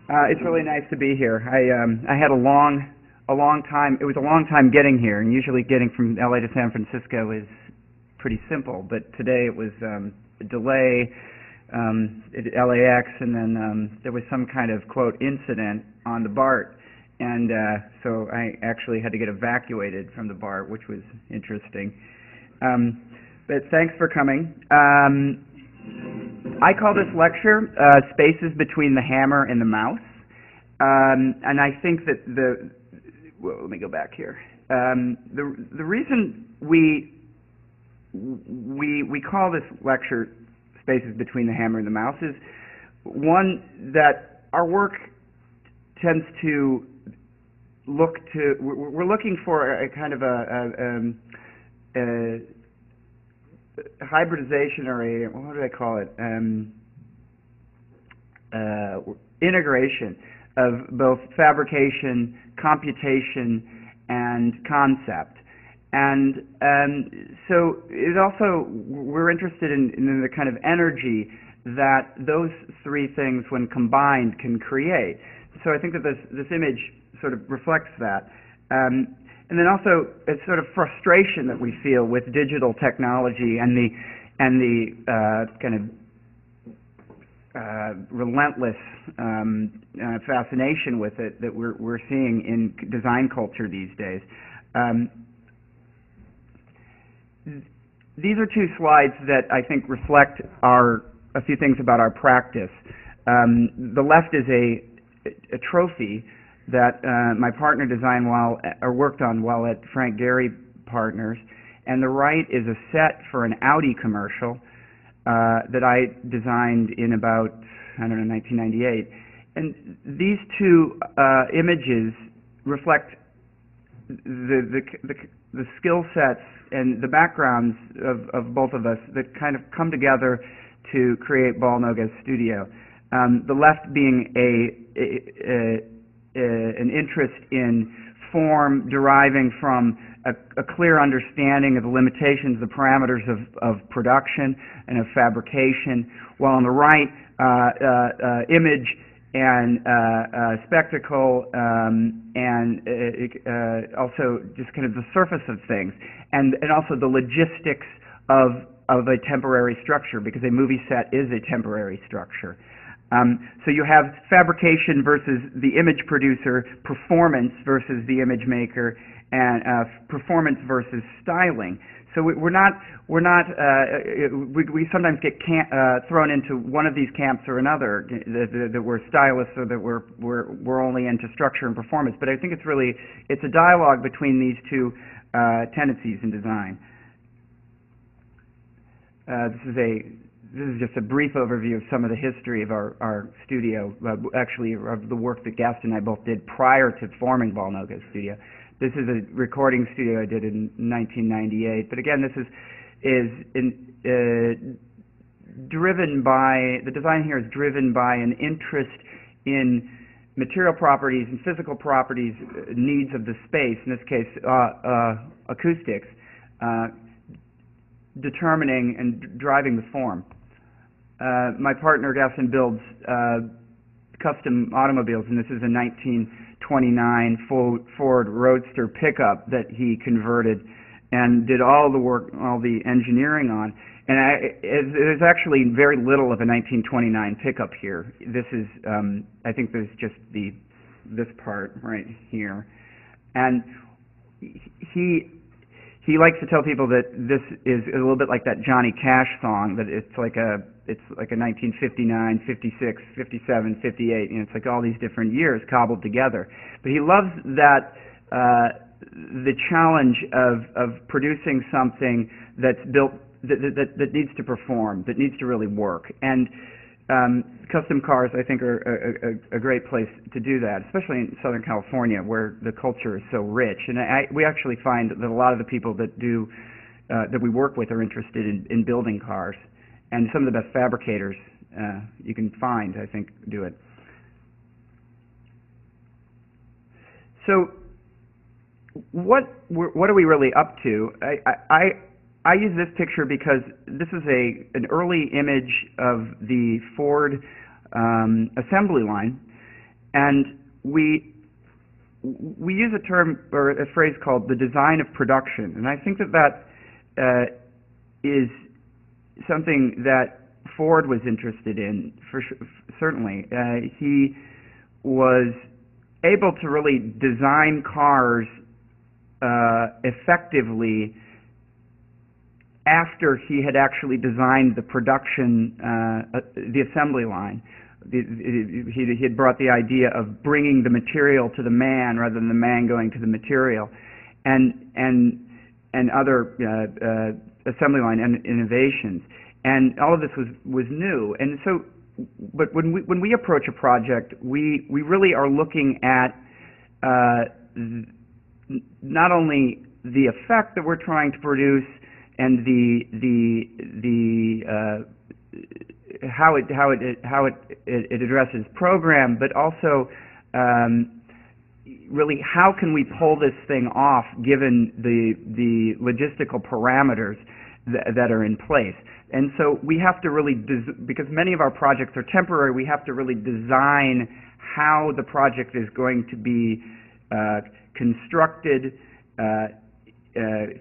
It's really nice to be here. I had a long time. It was a long time getting here, and usually getting from LA to San Francisco is pretty simple. But today it was a delay at LAX, and then there was some kind of quote incident on the BART, and so I actually had to get evacuated from the BART, which was interesting. But thanks for coming. I call this lecture Spaces Between the Hammer and the Mouse. And I think that well, let me go back here. The reason we call this lecture Spaces Between the Hammer and the Mouse is, one, that our work tends to we're looking for a kind of a hybridization, or a, what do I call it, integration of both fabrication, computation, and concept. And so it also, we're interested in the kind of energy that those three things, when combined, can create. So I think that this image sort of reflects that. And then also a sort of frustration that we feel with digital technology and the kind of relentless fascination with it that we're seeing in design culture these days. These are two slides that I think reflect a few things about our practice. The left is a trophy that my partner designed worked on while at Frank Gehry Partners, and the right is a set for an Audi commercial that I designed in about, I don't know, 1998. And these two images reflect the skill sets and the backgrounds of both of us that kind of come together to create Ball Noga's studio. The left being an interest in form deriving from a clear understanding of the limitations, the parameters of production and of fabrication, while on the right, image and spectacle, and also just kind of the surface of things, and also the logistics of a temporary structure, because a movie set is a temporary structure. So you have fabrication versus the image producer, performance versus the image maker, and performance versus styling. So we sometimes get thrown into one of these camps or another, that we're stylists or that we're only into structure and performance. But I think it's a dialogue between these two tendencies in design. This is just a brief overview of some of the history of our studio, actually of the work that Gaston and I both did prior to forming Ball Noga's studio. This is a recording studio I did in 1998. But again, this driven by, the design here is driven by an interest in material properties and physical properties, needs of the space, in this case acoustics, determining and driving the form. My partner Gaston builds custom automobiles, and this is a 1929 Ford Roadster pickup that he converted and did all the work, all the engineering on. And there's actually very little of a 1929 pickup here. This is, I think there's just this part right here. And he likes to tell people that this is a little bit like that Johnny Cash song, that it's like a 1959, 56, 57, 58, and it's like all these different years cobbled together. But he loves that the challenge of producing something that's built that needs to perform, that needs to really work. And custom cars, I think, are a great place to do that, especially in Southern California, where the culture is so rich. And we actually find that a lot of the people that we work with are interested in building cars, and some of the best fabricators you can find, I think, do it. So, what are we really up to? I use this picture because this is an early image of the Ford assembly line, And we use a term or a phrase called the design of production, and I think that is something that Ford was interested in, certainly. He was able to really design cars effectively after he had actually designed the production, the assembly line. He had brought the idea of bringing the material to the man rather than the man going to the material, and other assembly line and innovations. And all of this was new. And so, but when we approach a project, we really are looking at not only the effect that we're trying to produce and how it addresses program, but also really how can we pull this thing off given the logistical parameters that are in place. And so we have to really, because many of our projects are temporary, we have to really design how the project is going to be constructed,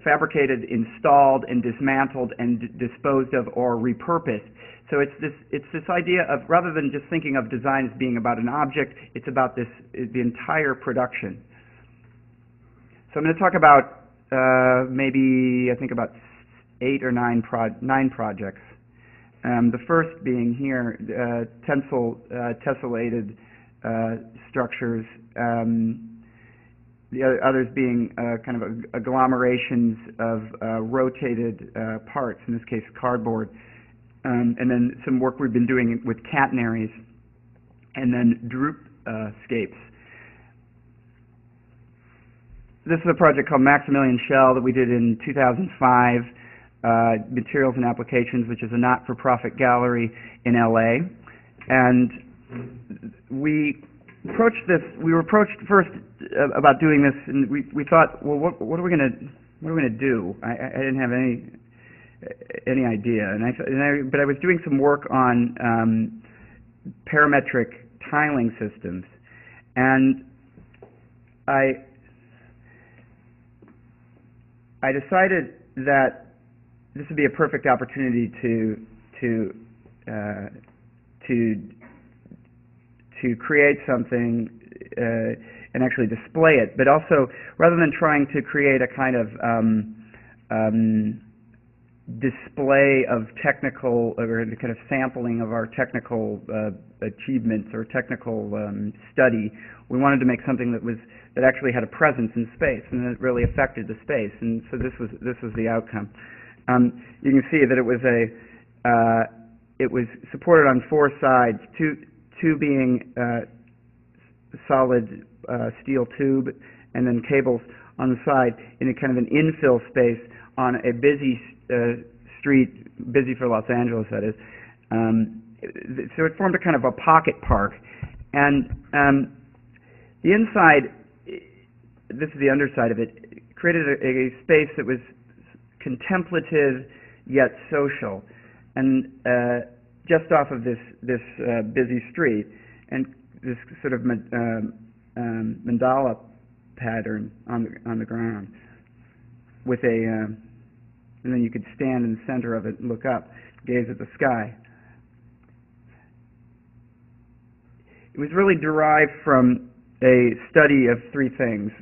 fabricated, installed, and dismantled, and disposed of or repurposed. So it's this idea of, rather than just thinking of design as being about an object, it's about the entire production. So I'm going to talk about maybe, I think, about 8 or 9 projects. The first being here, tessellated structures. The others being kind of agglomerations of rotated parts, in this case cardboard. And then some work we've been doing with catenaries, and then droop scapes. This is a project called Maximilian Schell that we did in 2005, Materials and Applications, which is a not-for-profit gallery in LA. And we were approached first about doing this, and we thought, well, what are we going to do? I didn't have any idea, but I was doing some work on parametric tiling systems, and I decided that this would be a perfect opportunity to create something and actually display it, but also, rather than trying to create a kind of display of technical, or a kind of sampling of our technical achievements or technical study, we wanted to make something that actually had a presence in space and that really affected the space. And so this was the outcome. You can see that it was supported on 4 sides, two being solid steel tube, and then cables on the side in a kind of an infill space on a busy street, busy for Los Angeles, that is. So it formed a kind of a pocket park. And the inside, this is the underside of it, created a space that was contemplative yet social, and just off of this busy street, and this sort of mandala pattern on the ground, with and then you could stand in the center of it and look up, gaze at the sky. It was really derived from a study of 3 things.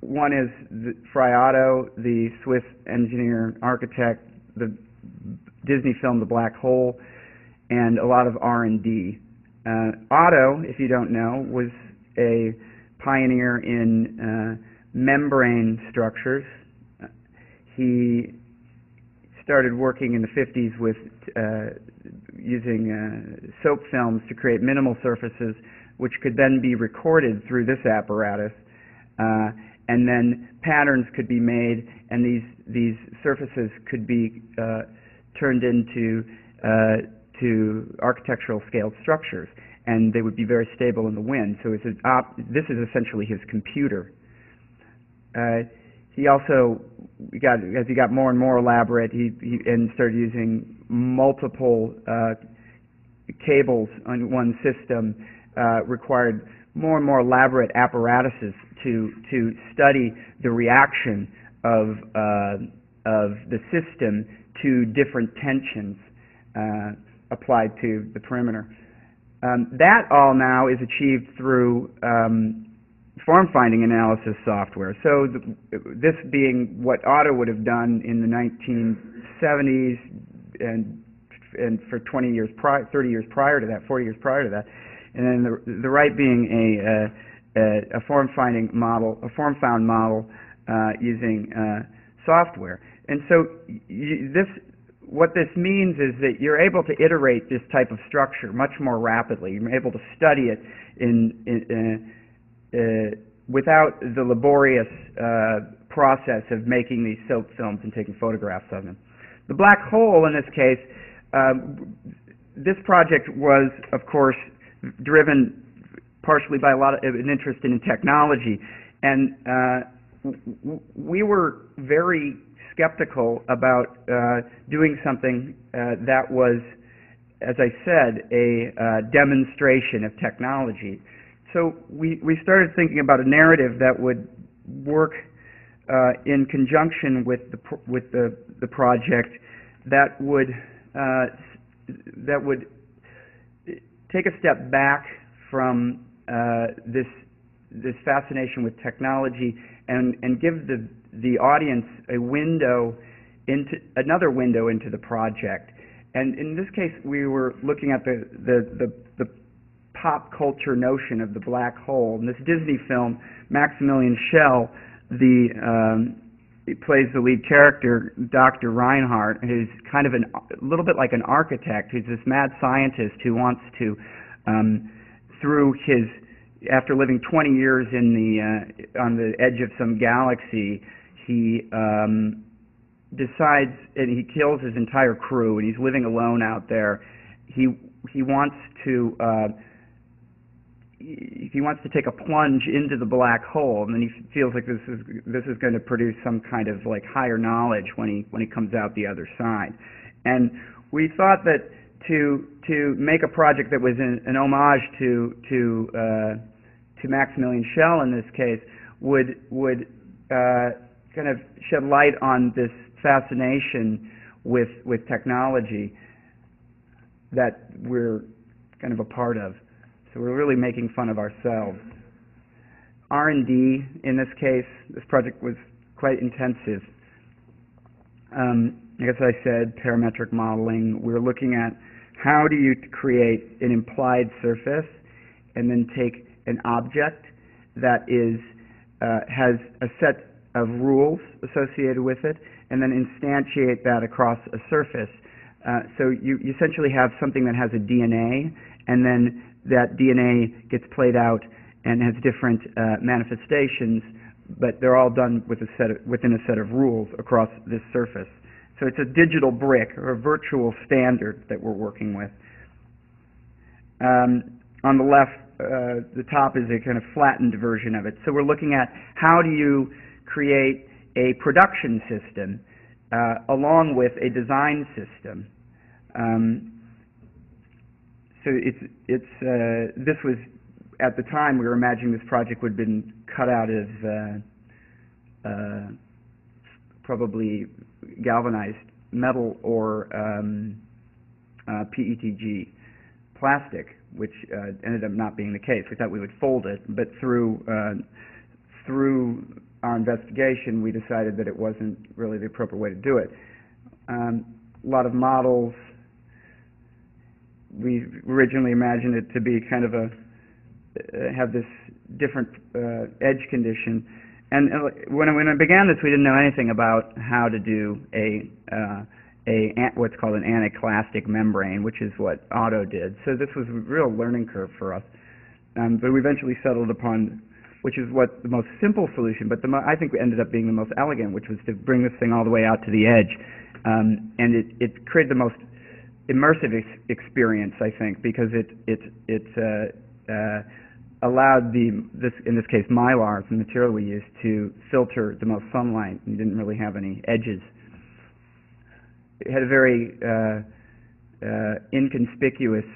One is Frei Otto, the Swiss engineer, architect, the Disney film The Black Hole, and a lot of R&D. Otto, if you don't know, was a pioneer in membrane structures. He started working in the 50s with using soap films to create minimal surfaces, which could then be recorded through this apparatus, and then patterns could be made, and these surfaces could be turned into architectural scaled structures, and they would be very stable in the wind. So this is essentially his computer. He also as he got more and more elaborate, he started using multiple cables on one system, required more and more elaborate apparatuses to study the reaction of the system to different tensions applied to the perimeter. That all now is achieved through form-finding analysis software. So this being what Otto would have done in the 1970s and for 20 years prior, 30 years prior to that, 40 years prior to that, and then the Wright being a form-finding model, a form-found model using software. And so what this means is that you're able to iterate this type of structure much more rapidly. You're able to study it without the laborious process of making these soap films and taking photographs of them. The black hole, in this case, this project was, of course, driven partially by an interest in technology, and we were very skeptical about doing something that was, as I said, a demonstration of technology. So we started thinking about a narrative that would work in conjunction with the project, that would take a step back from this fascination with technology and give the audience another window into the project. And in this case, we were looking at the pop culture notion of the black hole. In this Disney film, Maximilian Schell, he plays the lead character, Dr. Reinhardt, who's kind of a little bit like an architect, who's this mad scientist who wants to, after living 20 years on the edge of some galaxy, he decides, and he kills his entire crew, and he's living alone out there. He wants to take a plunge into the black hole, and then he feels like this is going to produce some kind of like higher knowledge when he comes out the other side. And we thought that to make a project that was an homage to Maximilian Schell in this case would kind of shed light on this fascination with technology that we're kind of a part of. So we're really making fun of ourselves. R&D, in this case, this project was quite intensive. As I said, parametric modeling. We're looking at how do you create an implied surface and then take an object that has a set of rules associated with it and then instantiate that across a surface. So you essentially have something that has a DNA, and then that DNA gets played out and has different manifestations, but they're all done within a set of rules across this surface. So it's a digital brick or a virtual standard that we're working with. On the left, the top is a kind of flattened version of it. So we're looking at how do you create a production system along with a design system. So this was, at the time, we were imagining this project would have been cut out of probably galvanized metal or PETG plastic, which ended up not being the case. We thought we would fold it, but through our investigation, we decided that it wasn't really the appropriate way to do it. A lot of models. We originally imagined it to be kind of have this different edge condition. And when I began this, we didn't know anything about how to do what's called an anaclastic membrane, which is what Otto did. So this was a real learning curve for us. But we eventually settled upon, which is what the most simple solution, but I think we ended up being the most elegant, which was to bring this thing all the way out to the edge. And it created the most immersive experience, I think, because it allowed in this case, mylar, the material we used, to filter the most sunlight and didn't really have any edges. It had a very inconspicuous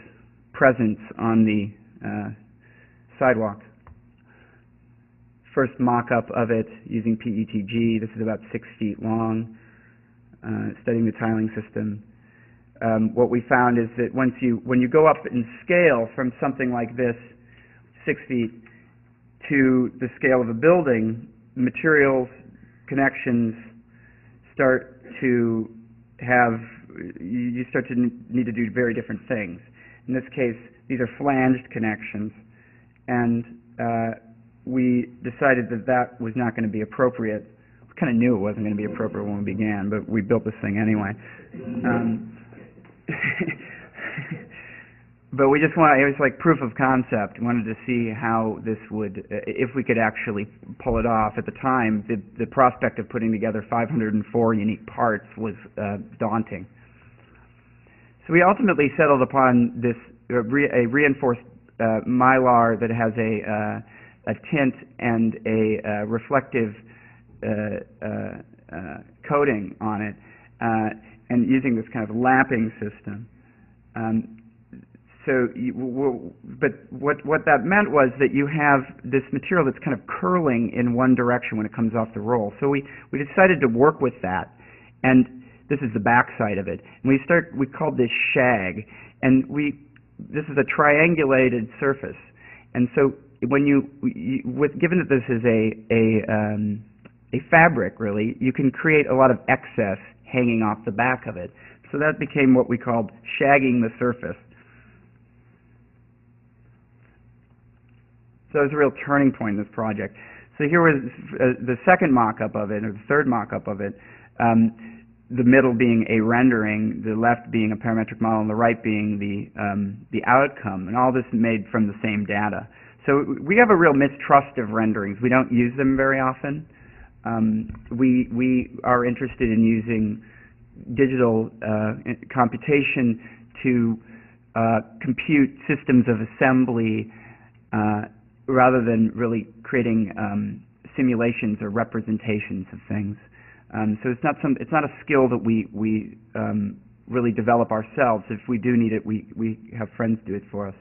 presence on the sidewalk. First mock-up of it using PETG. This is about 6 feet long, studying the tiling system. What we found is that when you go up in scale from something like this, 6 feet, to the scale of a building, materials, connections start to have, you start to need to do very different things. In this case, these are flanged connections, and we decided that that was not going to be appropriate. We kind of knew it wasn't going to be appropriate when we began, but we built this thing anyway. But we just wanted, it was like proof of concept. We wanted to see how this would, if we could actually pull it off. At the time, the prospect of putting together 504 unique parts was daunting. So we ultimately settled upon this a reinforced mylar that has a tint and a reflective coating on it, and using this kind of lapping system. But what that meant was that you have this material that's kind of curling in one direction when it comes off the roll. So we decided to work with that, and this is the back side of it. And we called this shag, and this is a triangulated surface. And so when given that this is a fabric, really, you can create a lot of excess hanging off the back of it. So that became what we called shagging the surface. So it was a real turning point in this project. So here was the second mock-up of it, or the third mock-up of it, the middle being a rendering, the left being a parametric model, and the right being the outcome, and all this made from the same data. So we have a real mistrust of renderings. We don't use them very often. We are interested in using digital computation to compute systems of assembly rather than really creating simulations or representations of things. So it's not a skill that we really develop ourselves. If we do need it, we have friends do it for us.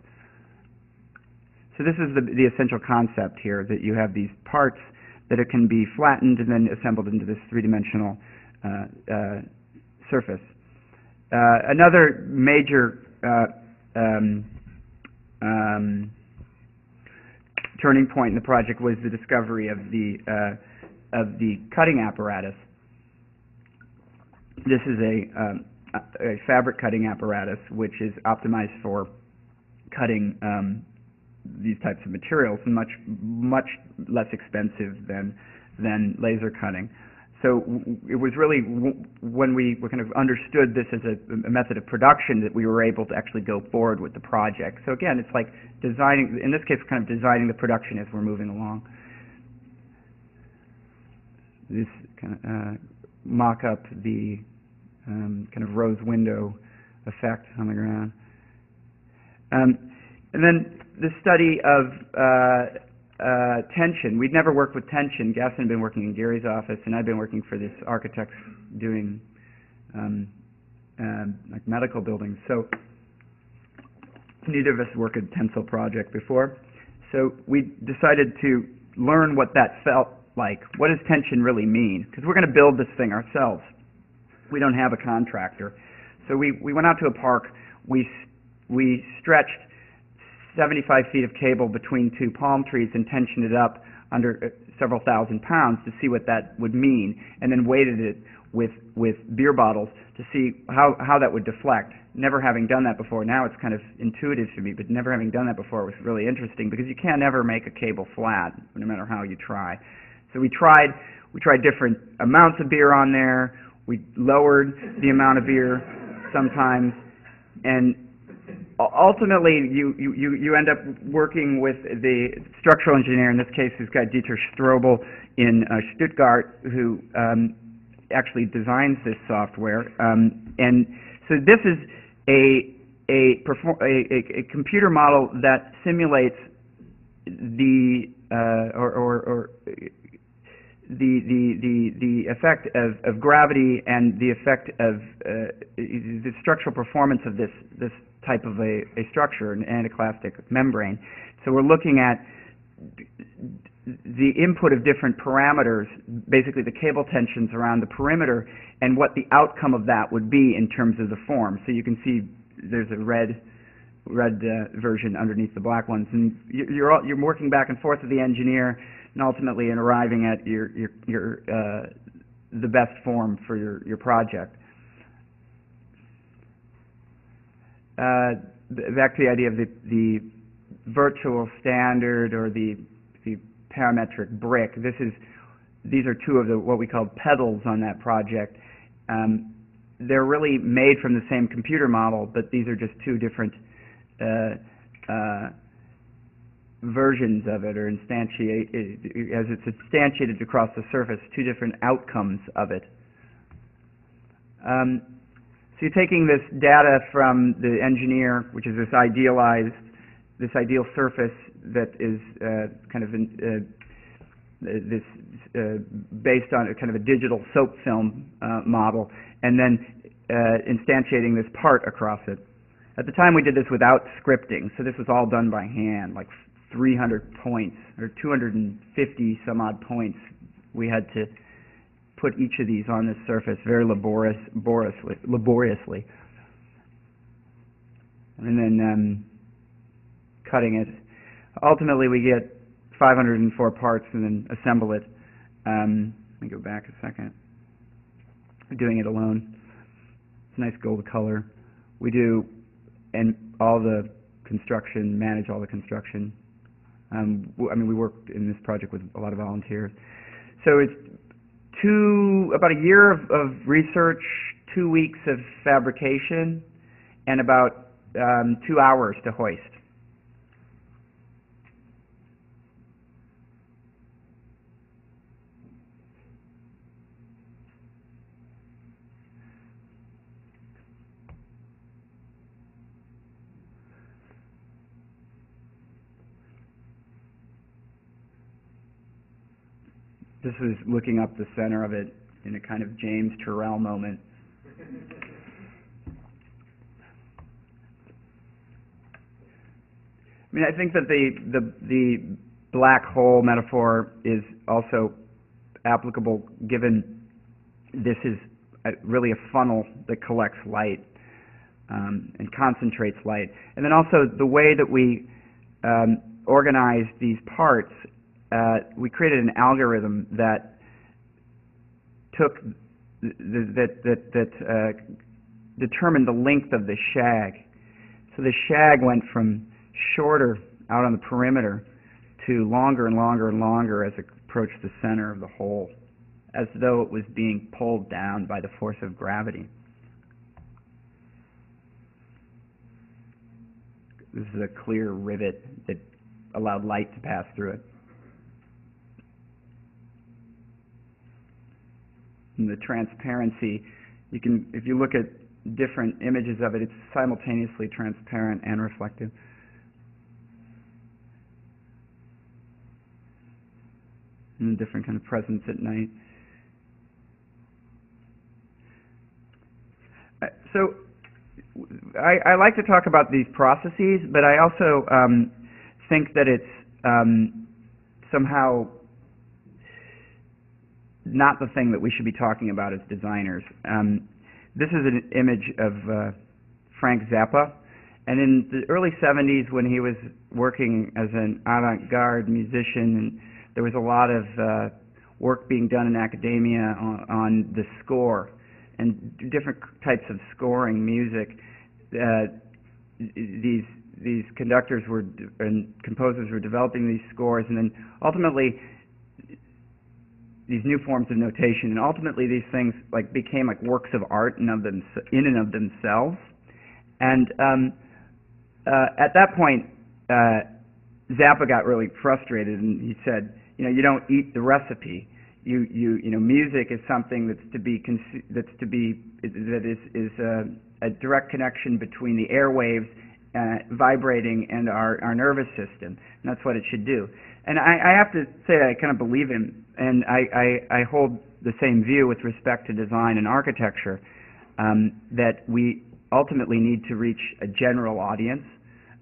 So this is the essential concept here, that you have these parts that it can be flattened and then assembled into this three-dimensional surface. Another major turning point in the project was the discovery of the cutting apparatus. This is a fabric cutting apparatus which is optimized for cutting these types of materials, and much less expensive than laser cutting. So it was really when we kind of understood this as a method of production that we were able to actually go forward with the project. So again, it's like designing, in this case, kind of designing the production as we're moving along. This kind of mock up the kind of rose window effect on the ground. And then the study of tension. We'd never worked with tension. Gaston had been working in Gary's office, and I'd been working for this architect doing like medical buildings. So neither of us worked a tensile project before. So we decided to learn what that felt like. What does tension really mean? Because we're going to build this thing ourselves. We don't have a contractor. So we went out to a park. We stretched 75 feet of cable between two palm trees and tensioned it up under several thousand pounds to see what that would mean, and then weighted it with beer bottles to see how that would deflect. Never having done that before, now it's kind of intuitive to me, but never having done that before was really interesting, because you can't ever make a cable flat, no matter how you try. So we tried different amounts of beer on there. We lowered the amount of beer sometimes, and ultimately, you end up working with the structural engineer, in this case, this guy Dieter Strobel in Stuttgart, who actually designs this software. And so this is a computer model that simulates the the effect of gravity and the effect of the structural performance of this type of a structure, an anticlastic membrane. So we're looking at the input of different parameters, basically the cable tensions around the perimeter, and what the outcome of that would be in terms of the form. So you can see there's a red version underneath the black ones, and you're working back and forth with the engineer, and ultimately in arriving at the best form for your project. Back to the idea of the virtual standard or the parametric brick. These are two of what we call pedals on that project. They're really made from the same computer model, but these are just two different versions of it, or as it's instantiated across the surface, two different outcomes of it. So you're taking this data from the engineer, which is this ideal surface that is based on a kind of a digital soap film model, and then instantiating this part across it. At the time we did this without scripting, so this was all done by hand, like 300 points, or 250 some odd points. We had to put each of these on this surface very laboriously. And then cutting it. Ultimately we get 504 parts and then assemble it. Let me go back a second. We're doing it alone. It's a nice gold color. We do all the construction, manage all the construction. I mean, we worked in this project with a lot of volunteers. So it's about a year of research, 2 weeks of fabrication, and about 2 hours to hoist. This was looking up the center of it in a kind of James Turrell moment. I mean, I think that the black hole metaphor is also applicable, given this is really a funnel that collects light and concentrates light. And then also the way that we organize these parts, we created an algorithm that took determined the length of the shag. So the shag went from shorter out on the perimeter to longer and longer and longer as it approached the center of the hole, as though it was being pulled down by the force of gravity. This is a clear rivet that allowed light to pass through it. And the transparency, you can, if you look at different images of it, it's simultaneously transparent and reflective. And different kind of presence at night. So I like to talk about these processes, but I also think that it's somehow not the thing that we should be talking about as designers. This is an image of Frank Zappa, and in the early 70s when he was working as an avant-garde musician, and there was a lot of work being done in academia on the score and different types of scoring music. These conductors and composers were developing these scores, and then ultimately these new forms of notation, and ultimately these things became like works of art in and of themselves. And at that point, Zappa got really frustrated, and he said, you don't eat the recipe. Music is something that's a direct connection between the airwaves vibrating and our nervous system, and that's what it should do. And I have to say I kind of believe him, and I hold the same view with respect to design and architecture, that we ultimately need to reach a general audience,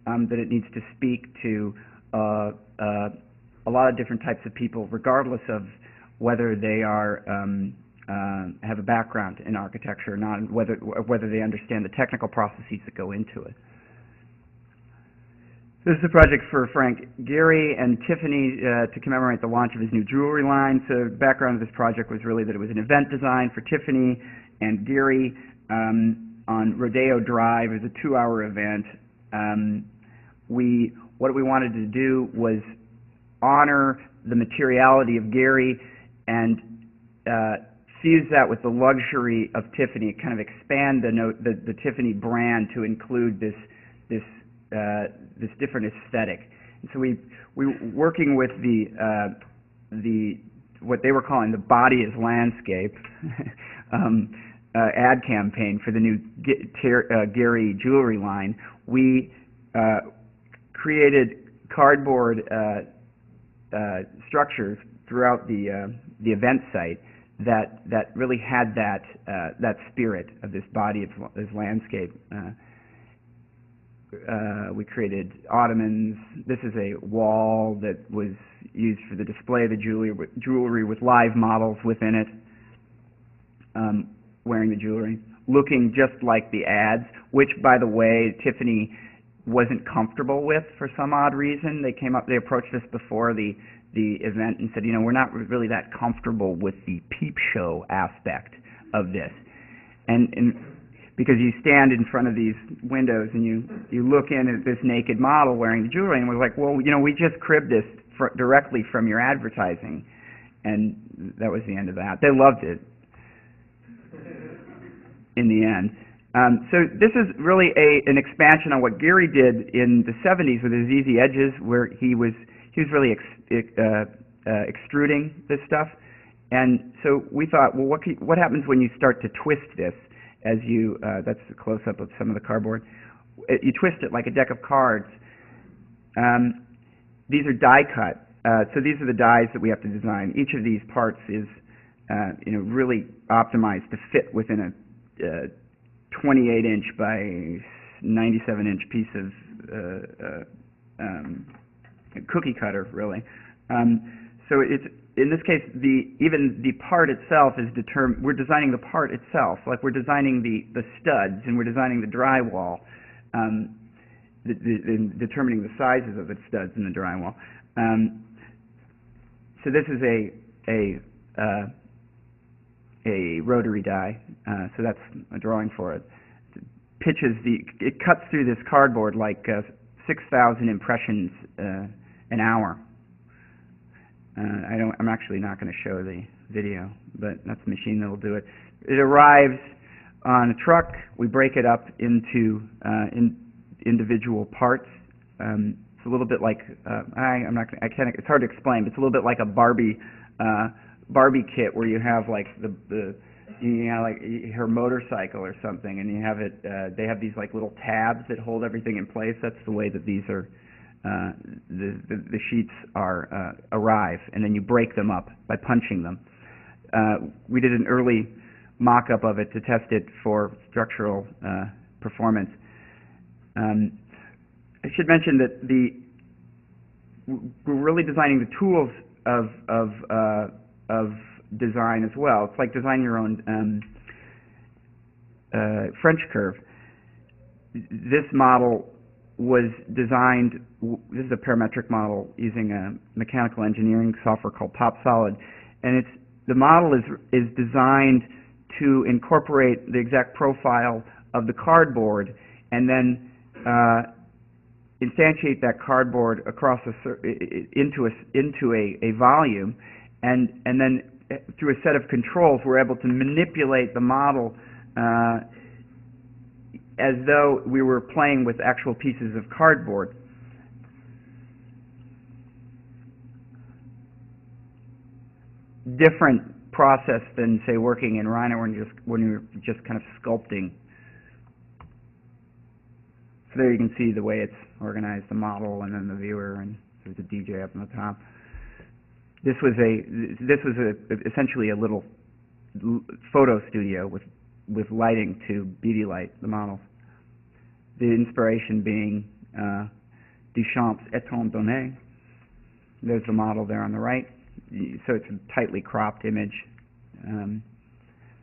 that it needs to speak to a lot of different types of people, regardless of whether they are have a background in architecture or not, and whether they understand the technical processes that go into it. This is a project for Frank Gehry and Tiffany to commemorate the launch of his new jewelry line. So the background of this project was really that it was an event design for Tiffany and Gehry on Rodeo Drive. It was a 2-hour event. What we wanted to do was honor the materiality of Gehry and fuse that with the luxury of Tiffany, kind of expand the Tiffany brand to include this different aesthetic. And so we working with the what they were calling the Body is Landscape ad campaign for the new Gehry jewelry line. We created cardboard structures throughout the event site that really had that spirit of this Body is Landscape. We created ottomans. This is a wall that was used for the display of the jewelry with live models within it, wearing the jewelry, looking just like the ads, which, by the way, Tiffany wasn't comfortable with for some odd reason. They approached us before the event and said, we're not really that comfortable with the peep show aspect of this. And because you stand in front of these windows and you look in at this naked model wearing the jewelry, and we're like, well, we just cribbed this directly from your advertising. And that was the end of that. They loved it in the end. So this is really an expansion on what Gehry did in the 70s with his easy edges, where he was really extruding this stuff. And so we thought, well, what happens when you start to twist this? As that's a close-up of some of the cardboard. You twist it like a deck of cards. These are die cut. So these are the dies that we have to design. Each of these parts is, really optimized to fit within a 28-inch by 97-inch piece of cookie cutter, really. So it's, in this case, even the part itself is determined. We're designing the part itself, like we're designing the studs and we're designing the drywall, determining the sizes of the studs in the drywall. So this is a rotary die. So that's a drawing for it. It cuts through this cardboard like 6,000 impressions an hour. I'm actually not going to show the video, but that's the machine that will do it. It arrives on a truck. We break it up into individual parts. It's a little bit like it's hard to explain, but it's a little bit like a Barbie kit where you have like like her motorcycle or something, and you have it. They have these like little tabs that hold everything in place. That's the way that these are. The sheets arrive, and then you break them up by punching them. We did an early mock-up of it to test it for structural performance. I should mention that we're really designing the tools of design as well. It's like designing your own French curve. This model was designed, this is a parametric model using a mechanical engineering software called Top Solid, and the model is designed to incorporate the exact profile of the cardboard and then instantiate that cardboard across into a volume, and then through a set of controls we're able to manipulate the model as though we were playing with actual pieces of cardboard. Different process than, say, working in Rhino when you're just kind of sculpting. So there you can see the way it's organized, the model and then the viewer, and there's a DJ up on the top. This was essentially a little photo studio with lighting to beauty light the models. the inspiration being Duchamp's Étant donné. There's the model there on the right. So it's a tightly cropped image,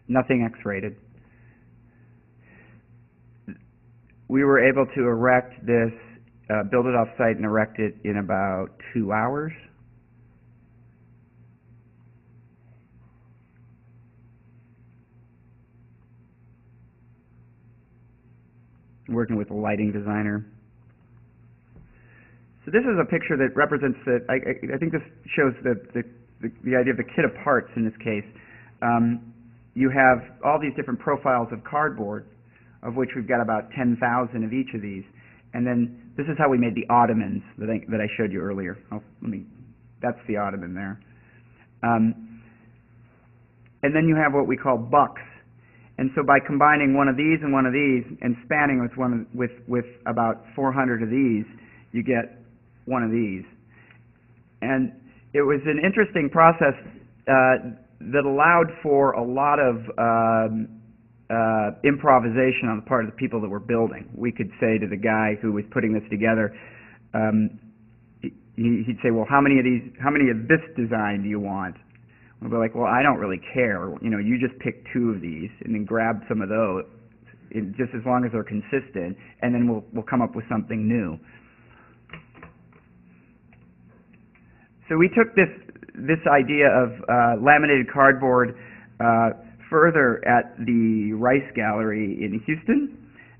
nothing X-rated. We were able to erect this, build it off-site and erect it in about 2 hours. Working with a lighting designer. So this is a picture that represents the, I think this shows the idea of the kit of parts in this case. You have all these different profiles of cardboard, of which we've got about 10,000 of each of these. And then this is how we made the ottomans that I showed you earlier. That's the ottoman there. And then you have what we call bucks. And so by combining one of these and one of these and spanning with about 400 of these, you get one of these. And it was an interesting process that allowed for a lot of improvisation on the part of the people that were building. We could say to the guy who was putting this together, he'd say, well, how many of this design do you want? We'll be like, well, I don't really care. You just pick 2 of these and then grab some of those, just as long as they're consistent, and then we'll come up with something new. So we took this idea of laminated cardboard further at the Rice Gallery in Houston.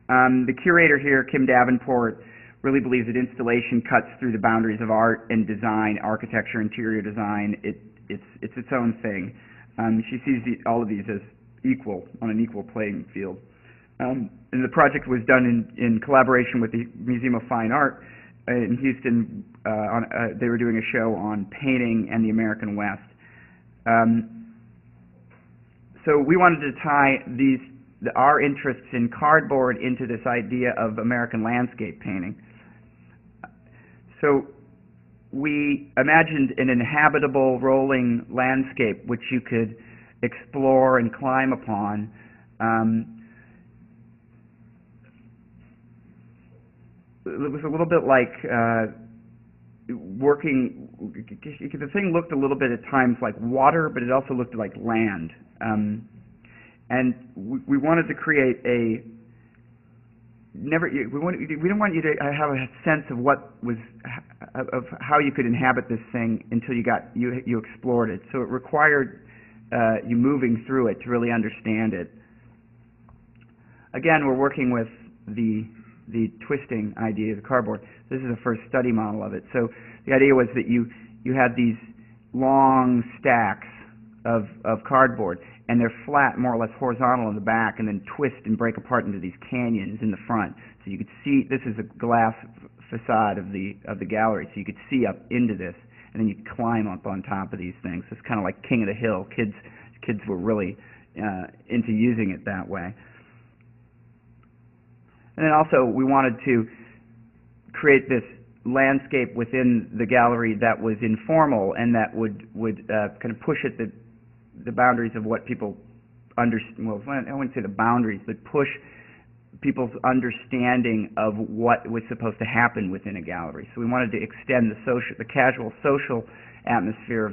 The curator here, Kim Davenport, really believes that installation cuts through the boundaries of art and design, architecture, interior design. It's its own thing. She sees all of these as equal, on an equal playing field. And the project was done in collaboration with the Museum of Fine Art in Houston. They were doing a show on painting and the American West. So we wanted to tie our interests in cardboard into this idea of American landscape painting. So we imagined an inhabitable rolling landscape which you could explore and climb upon. It was a little bit like the thing looked a little bit at times like water, but it also looked like land. And we wanted to create we don't want you to have a sense of of how you could inhabit this thing until you explored it. So it required you moving through it to really understand it. Again, we're working with the twisting idea of the cardboard. This is the first study model of it. So the idea was that you had these long stacks of cardboard, and they're flat, more or less horizontal in the back, and then twist and break apart into these canyons in the front. So you could see, this is a glass facade of the gallery, so you could see up into this, and then you'd climb up on top of these things. So it's kind of like King of the Hill. Kids were really into using it that way. And then also we wanted to create this landscape within the gallery that was informal and that would kind of push at the boundaries of what people understand. Well, I wouldn't say the boundaries, but push people's understanding of what was supposed to happen within a gallery. So we wanted to extend the casual social atmosphere of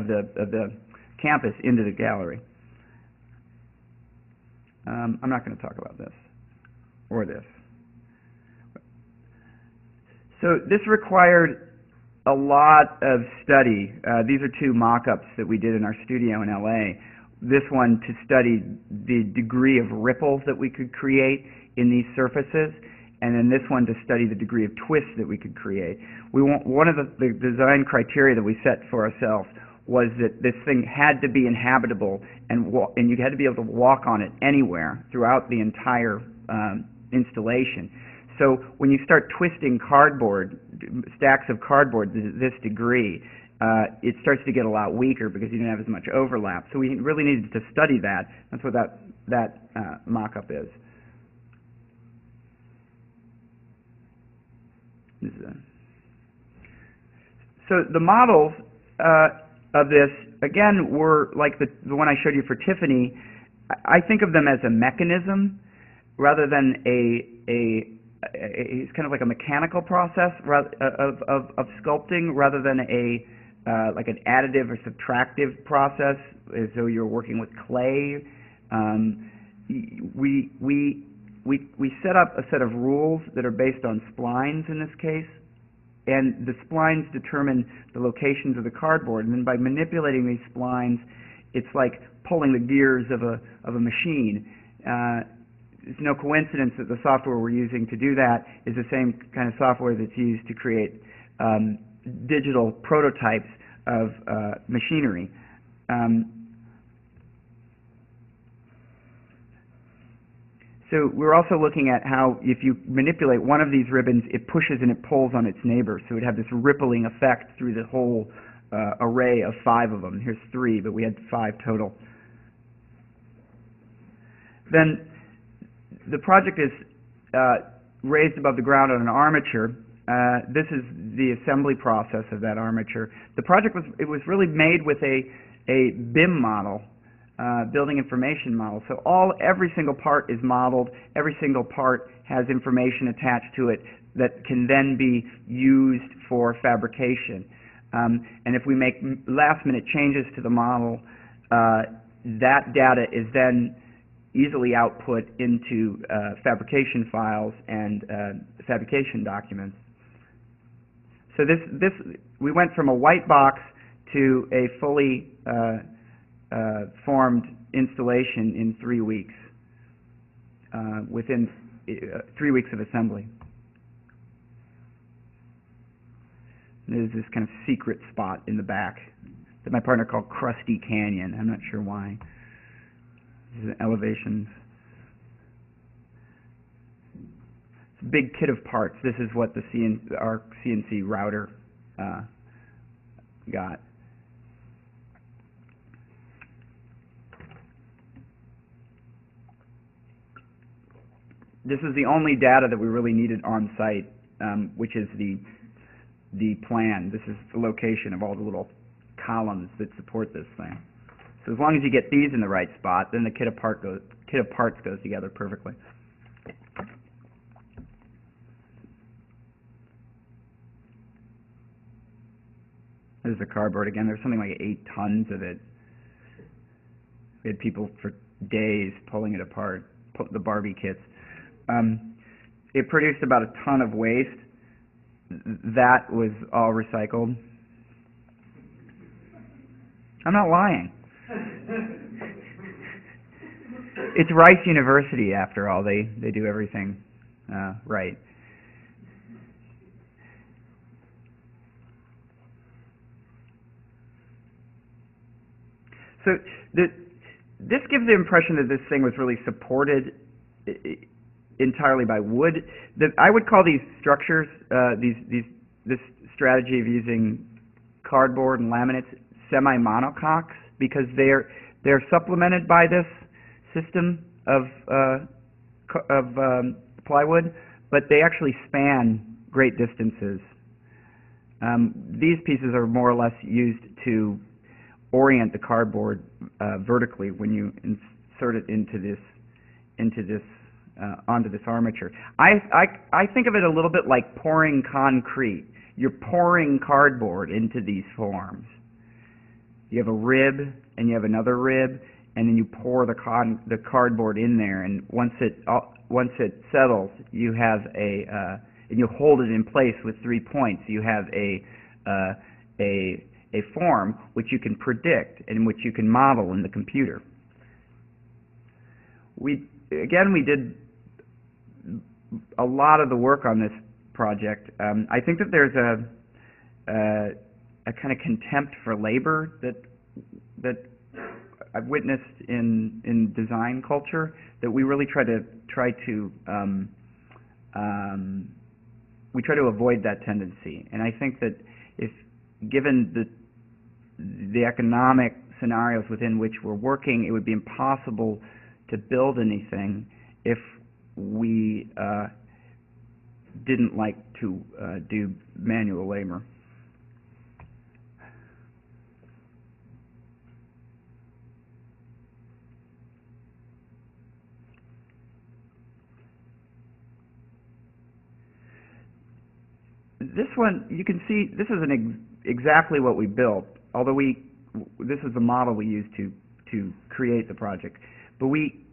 the campus into the gallery. I'm not going to talk about this or this. So this required a lot of study. These are 2 mock-ups that we did in our studio in LA. This one to study the degree of ripples that we could create in these surfaces, and then this one to study the degree of twist that we could create. One of the design criteria that we set for ourselves was that this thing had to be inhabitable, and you had to be able to walk on it anywhere throughout the entire installation. So when you start twisting cardboard, stacks of cardboard this degree, it starts to get a lot weaker because you didn't have as much overlap. So we really needed to study that. That's what that mock-up is. So the models of this, again, were like the one I showed you for Tiffany. I think of them as a mechanism rather than it's kind of like a mechanical process of sculpting rather than a like an additive or subtractive process, as though you're working with clay. We set up a set of rules that are based on splines in this case, and the splines determine the locations of the cardboard. And then by manipulating these splines, it's like pulling the gears of a machine. It's no coincidence that the software we're using to do that is the same kind of software that's used to create digital prototypes of machinery. So we're also looking at how if you manipulate one of these ribbons, it pushes and it pulls on its neighbor. So it would have this rippling effect through the whole array of 5 of them. Here's 3, but we had 5 total. Then the project is raised above the ground on an armature. This is the assembly process of that armature. The project was really made with a BIM model, building information model. So every single part is modeled. Every single part has information attached to it that can then be used for fabrication. And if we make last-minute changes to the model, that data is then easily output into fabrication files and fabrication documents. So we went from a white box to a fully formed installation in 3 weeks, within 3 weeks of assembly. There's this kind of secret spot in the back that my partner called Krusty Canyon. I'm not sure why. This is elevations. It's a big kit of parts. This is what our CNC router got. This is the only data that we really needed on site, which is the plan. This is the location of all the little columns that support this thing. So as long as you get these in the right spot, then the kit of parts goes together perfectly. There's the cardboard again. There's something like 8 tons of it. We had people for days pulling it apart, the Barbie kits. It produced about a ton of waste. That was all recycled. I'm not lying. It's Rice University, after all. They do everything right. So this gives the impression that this thing was really supported entirely by wood. I would call these structures, this strategy of using cardboard and laminates, semi-monocoques, because they're supplemented by this system of plywood, but they actually span great distances. These pieces are more or less used to orient the cardboard vertically when you insert it onto this armature. I think of it a little bit like pouring concrete. You're pouring cardboard into these forms. You have a rib, and you have another rib, and then you pour the cardboard in there. And once it settles, you have and you hold it in place with 3 points. You have a form which you can predict and which you can model in the computer. We did a lot of the work on this project. I think that there's a kind of contempt for labor that I've witnessed in design culture, that we really try to avoid that tendency. And I think that if given the economic scenarios within which we're working, it would be impossible to build anything if we didn't like to do manual labor. This one, you can see, this is exactly what we built, although this is the model we used to create the project. But we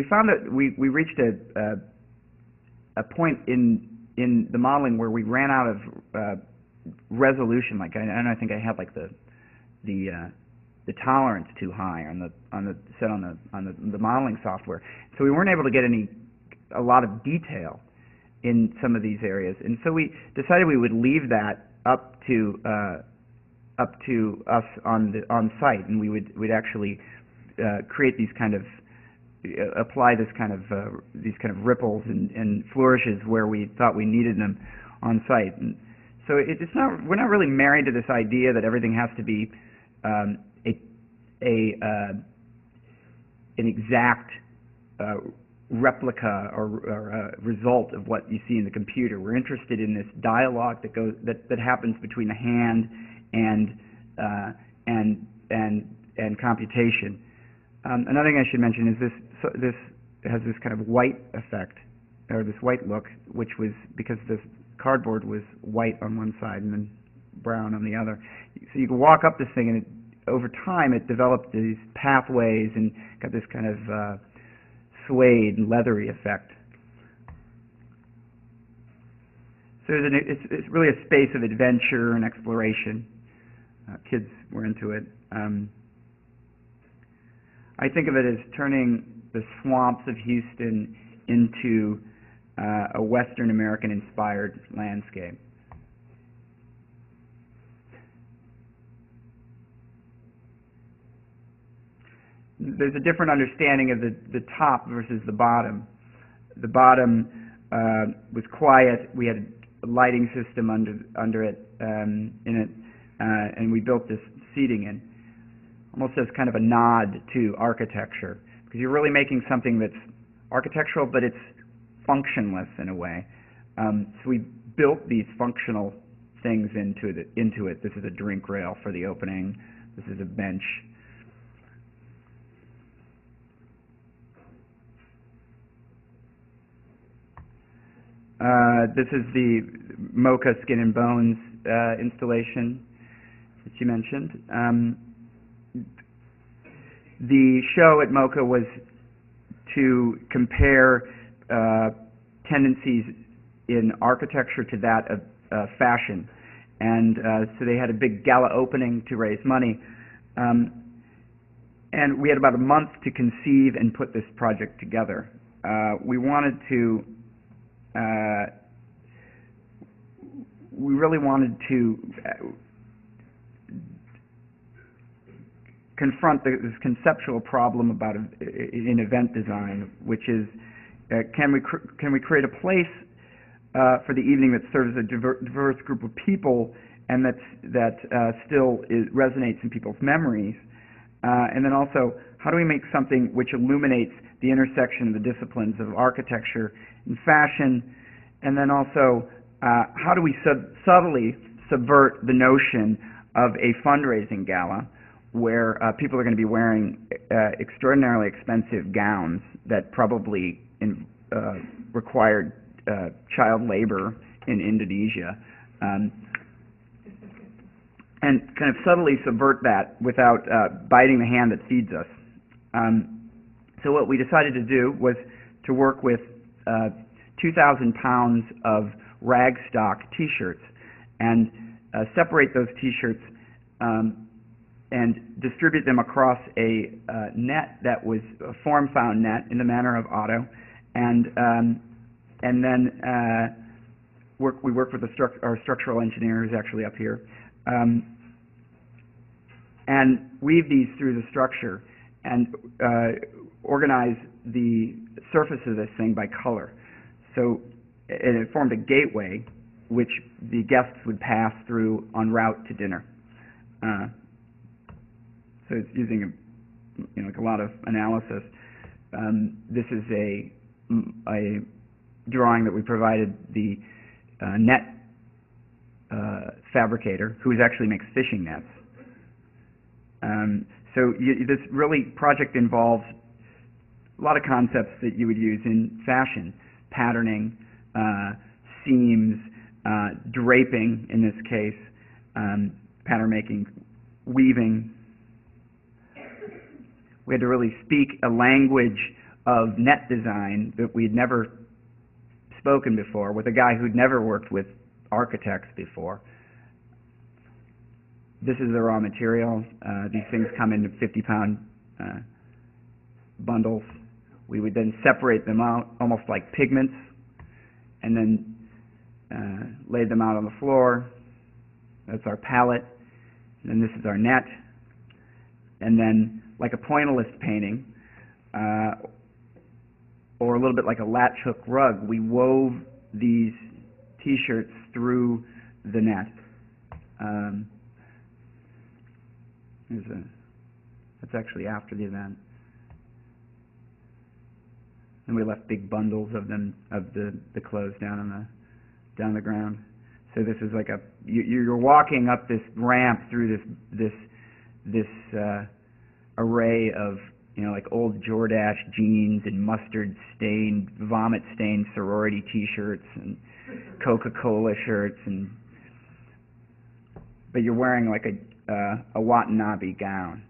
found that we reached a point in the modeling where we ran out of resolution. Like, I think I had like the tolerance too high on the modeling software, so we weren't able to get a lot of detail in some of these areas, and so we decided we would leave that up to us on site, and we'd actually create these kind of apply these kind of ripples and flourishes where we thought we needed them on site. And so we're not really married to this idea that everything has to be an exact replica or result of what you see in the computer. We're interested in this dialogue that happens between the hand and computation. Another thing I should mention is this has this kind of white effect, or this white look, which was because this cardboard was white on one side and then brown on the other. So you can walk up this thing, and over time it developed these pathways and got this kind of suede and leathery effect. So it's really a space of adventure and exploration. Kids were into it. I think of it as turning the swamps of Houston into a Western American inspired landscape. There's a different understanding of the top versus the bottom. The bottom was quiet. We had a lighting system under it, in it, and we built this seating in, almost as kind of a nod to architecture, because you're really making something that's architectural, but it's functionless in a way. So we built these functional things into it. This is a drink rail for the opening. This is a bench. This is the MoCA Skin and Bones installation that you mentioned. The show at MoCA was to compare tendencies in architecture to that of fashion, and so they had a big gala opening to raise money, and we had about a month to conceive and put this project together. We really wanted to confront this conceptual problem about in event design, which is can we create a place for the evening that serves a diverse group of people and that still resonates in people's memories, and then also how do we make something which illuminates the intersection of the disciplines of architecture and fashion, and then also how do we subtly subvert the notion of a fundraising gala where people are going to be wearing extraordinarily expensive gowns that probably required child labor in Indonesia, and kind of subtly subvert that without biting the hand that feeds us. So what we decided to do was to work with 2,000 pounds of rag stock T-shirts and separate those T-shirts and distribute them across a net that was a form-found net in the manner of Otto, and then we worked with our structural engineer who's actually up here, and weave these through the structure and organize the surface of this thing by color. So it formed a gateway which the guests would pass through en route to dinner. So it's using like a lot of analysis. This is a drawing that we provided the net fabricator, who actually makes fishing nets. So this project involves a lot of concepts that you would use in fashion: patterning, seams, draping in this case, pattern making, weaving. We had to really speak a language of net design that we'd never spoken before with a guy who'd never worked with architects before. This is the raw material. These things come in 50-pound bundles. We would then separate them out almost like pigments and then lay them out on the floor. That's our palette. And then this is our net. And then, like a pointillist painting, or a little bit like a latch hook rug, we wove these T-shirts through the net. That's actually after the event. And we left big bundles of them, of the clothes down on the ground. So this is like you're walking up this ramp through this array of, you know, like old Jordache jeans and mustard-stained, vomit-stained sorority T-shirts and Coca-Cola shirts, but you're wearing like a Watanabe gown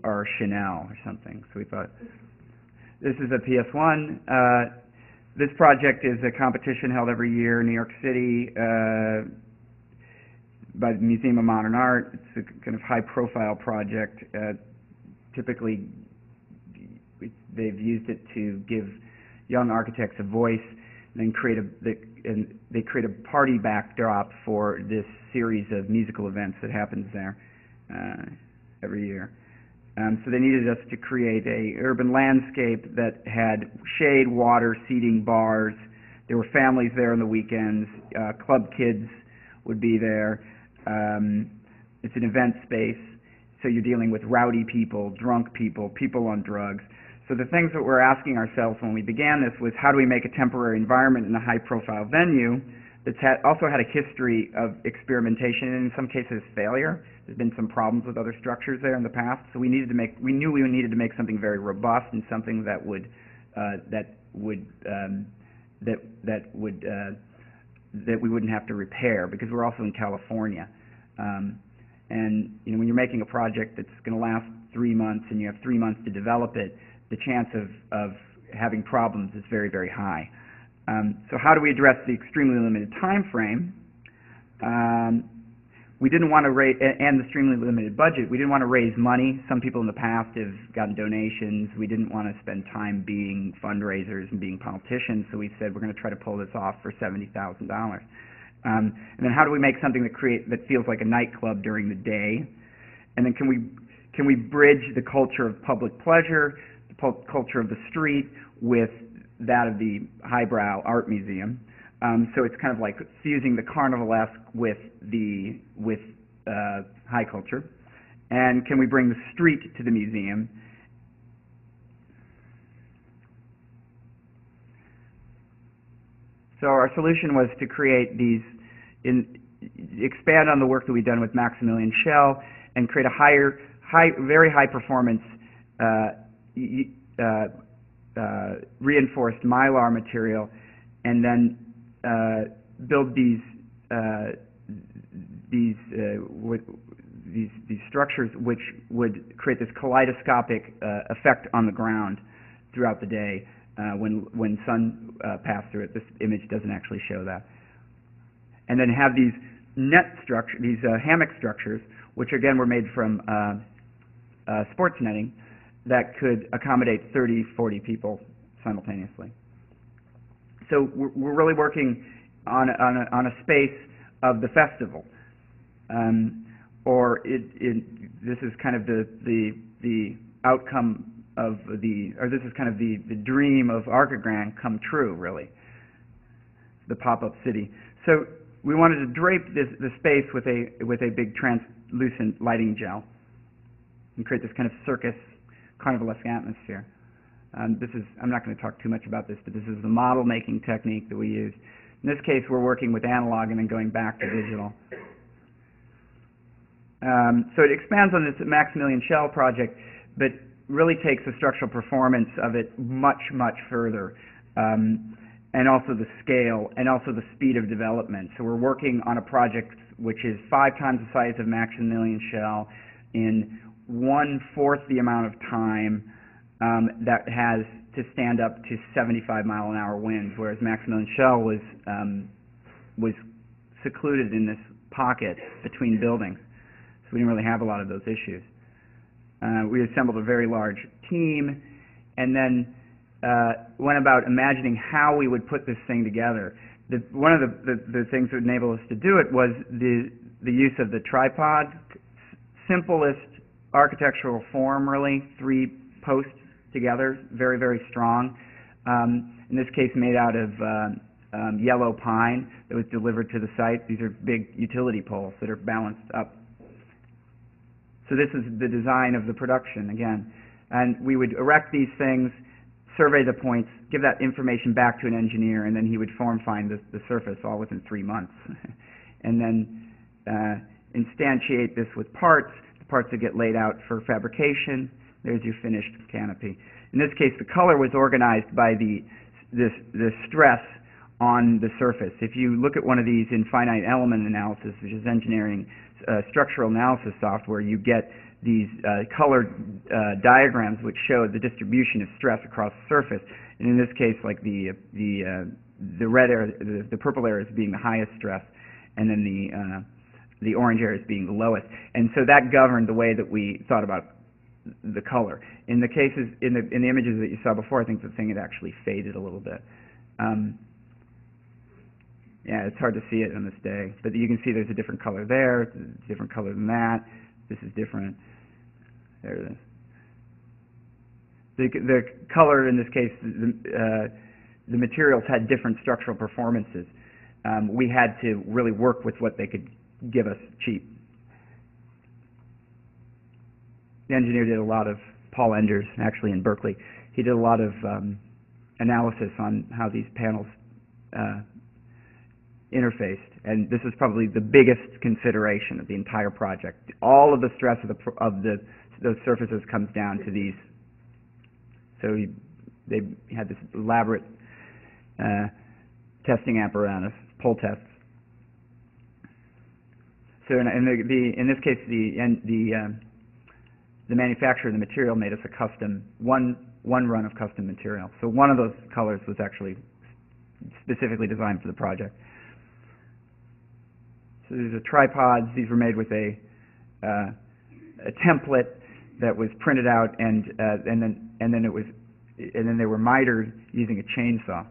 or Chanel or something. So we thought, this is a PS1. This project is a competition held every year in New York City by the Museum of Modern Art. It's a kind of high-profile project. Typically, they've used it to give young architects a voice, and then they create a party backdrop for this series of musical events that happens there every year. So they needed us to create a urban landscape that had shade, water, seating, bars. There were families there on the weekends. Club kids would be there. It's an event space, so you're dealing with rowdy people, drunk people, people on drugs. So the things that we're asking ourselves when we began this was, how do we make a temporary environment in a high-profile venue that's also had a history of experimentation and in some cases failure? There's been some problems with other structures there in the past, so we knew we needed to make something very robust and something that we wouldn't have to repair, because we're also in California. And you know, when you're making a project that's going to last 3 months and you have 3 months to develop it, the chance of having problems is very, very high. So how do we address the extremely limited time frame? We didn't want to raise, and the extremely limited budget, we didn't want to raise money. Some people in the past have gotten donations. We didn't want to spend time being fundraisers and being politicians, so we said we're going to try to pull this off for $70,000. And then how do we make something that feels like a nightclub during the day? And then can we bridge the culture of public pleasure, the culture of the street, with that of the highbrow art museum? So it's kind of like fusing the carnivalesque with high culture. And can we bring the street to the museum? So our solution was to create expand on the work that we've done with Maximilian Schell and create a very high performance reinforced mylar material, and then build these structures which would create this kaleidoscopic effect on the ground throughout the day when sun passed through it. This image doesn't actually show that. And then have these hammock structures, which again were made from sports netting, that could accommodate 30, 40 people simultaneously. So we're really working on a space of the festival, this is kind of the outcome of this is kind of the dream of Archigran come true, really, the pop-up city. So we wanted to drape the space with a big translucent lighting gel and create this kind of circus, carnivalesque atmosphere. I'm not going to talk too much about this, but this is the model making technique that we use. In this case, we're working with analog and then going back to digital. So it expands on this Maximilian Schell project, but really takes the structural performance of it much, much further. and also the scale, and also the speed of development. So we're working on a project which is 5 times the size of Maximilian Schell in 1/4 the amount of time that has to stand up to 75-mile-an-hour winds, whereas Maximilian Schell was secluded in this pocket between buildings. So we didn't really have a lot of those issues. We assembled a very large team, and then went about imagining how we would put this thing together. One of the things that enabled us to do it was the use of the tripod. Simplest architectural form, really, 3 posts together, very, very strong. In this case, made out of yellow pine that was delivered to the site. These are big utility poles that are balanced up. So this is the design of the production, again. And we would erect these things, survey the points, give that information back to an engineer, and then he would form find the surface all within 3 months. And then instantiate this with parts. The parts that get laid out for fabrication. There's your finished canopy. In this case, the color was organized by the stress on the surface. If you look at one of these in finite element analysis, which is engineering structural analysis software, you get these colored diagrams which show the distribution of stress across the surface. And in this case, like the red area, the purple areas being the highest stress, and then the orange areas being the lowest. And so that governed the way that we thought about the color. In the cases, in the images that you saw before, I think the thing had actually faded a little bit. Yeah, it's hard to see it on this day, but you can see there's a different color there, it's a different color than that. This is different. There it is. The color in this case, the materials had different structural performances. We had to really work with what they could give us cheap. The engineer did a lot of, Paul Enders, actually in Berkeley, he did a lot of analysis on how these panels interfaced, and this is probably the biggest consideration of the entire project. All of the stress of those surfaces comes down to these. So they had this elaborate testing apparatus, pull tests. So in this case, the manufacturer of the material made us a custom one run of custom material. So one of those colors was actually specifically designed for the project. So these are tripods. These were made with a template that was printed out, and then they were mitered using a chainsaw.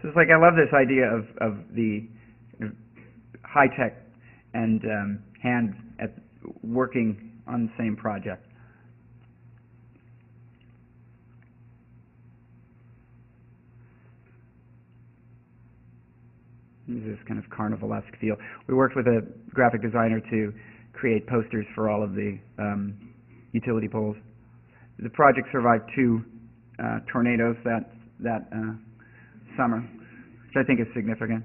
So it's like, I love this idea of the high tech and hand at working on the same project. This kind of carnivalesque feel. We worked with a graphic designer to create posters for all of the utility poles. The project survived 2 tornadoes that summer, which I think is significant.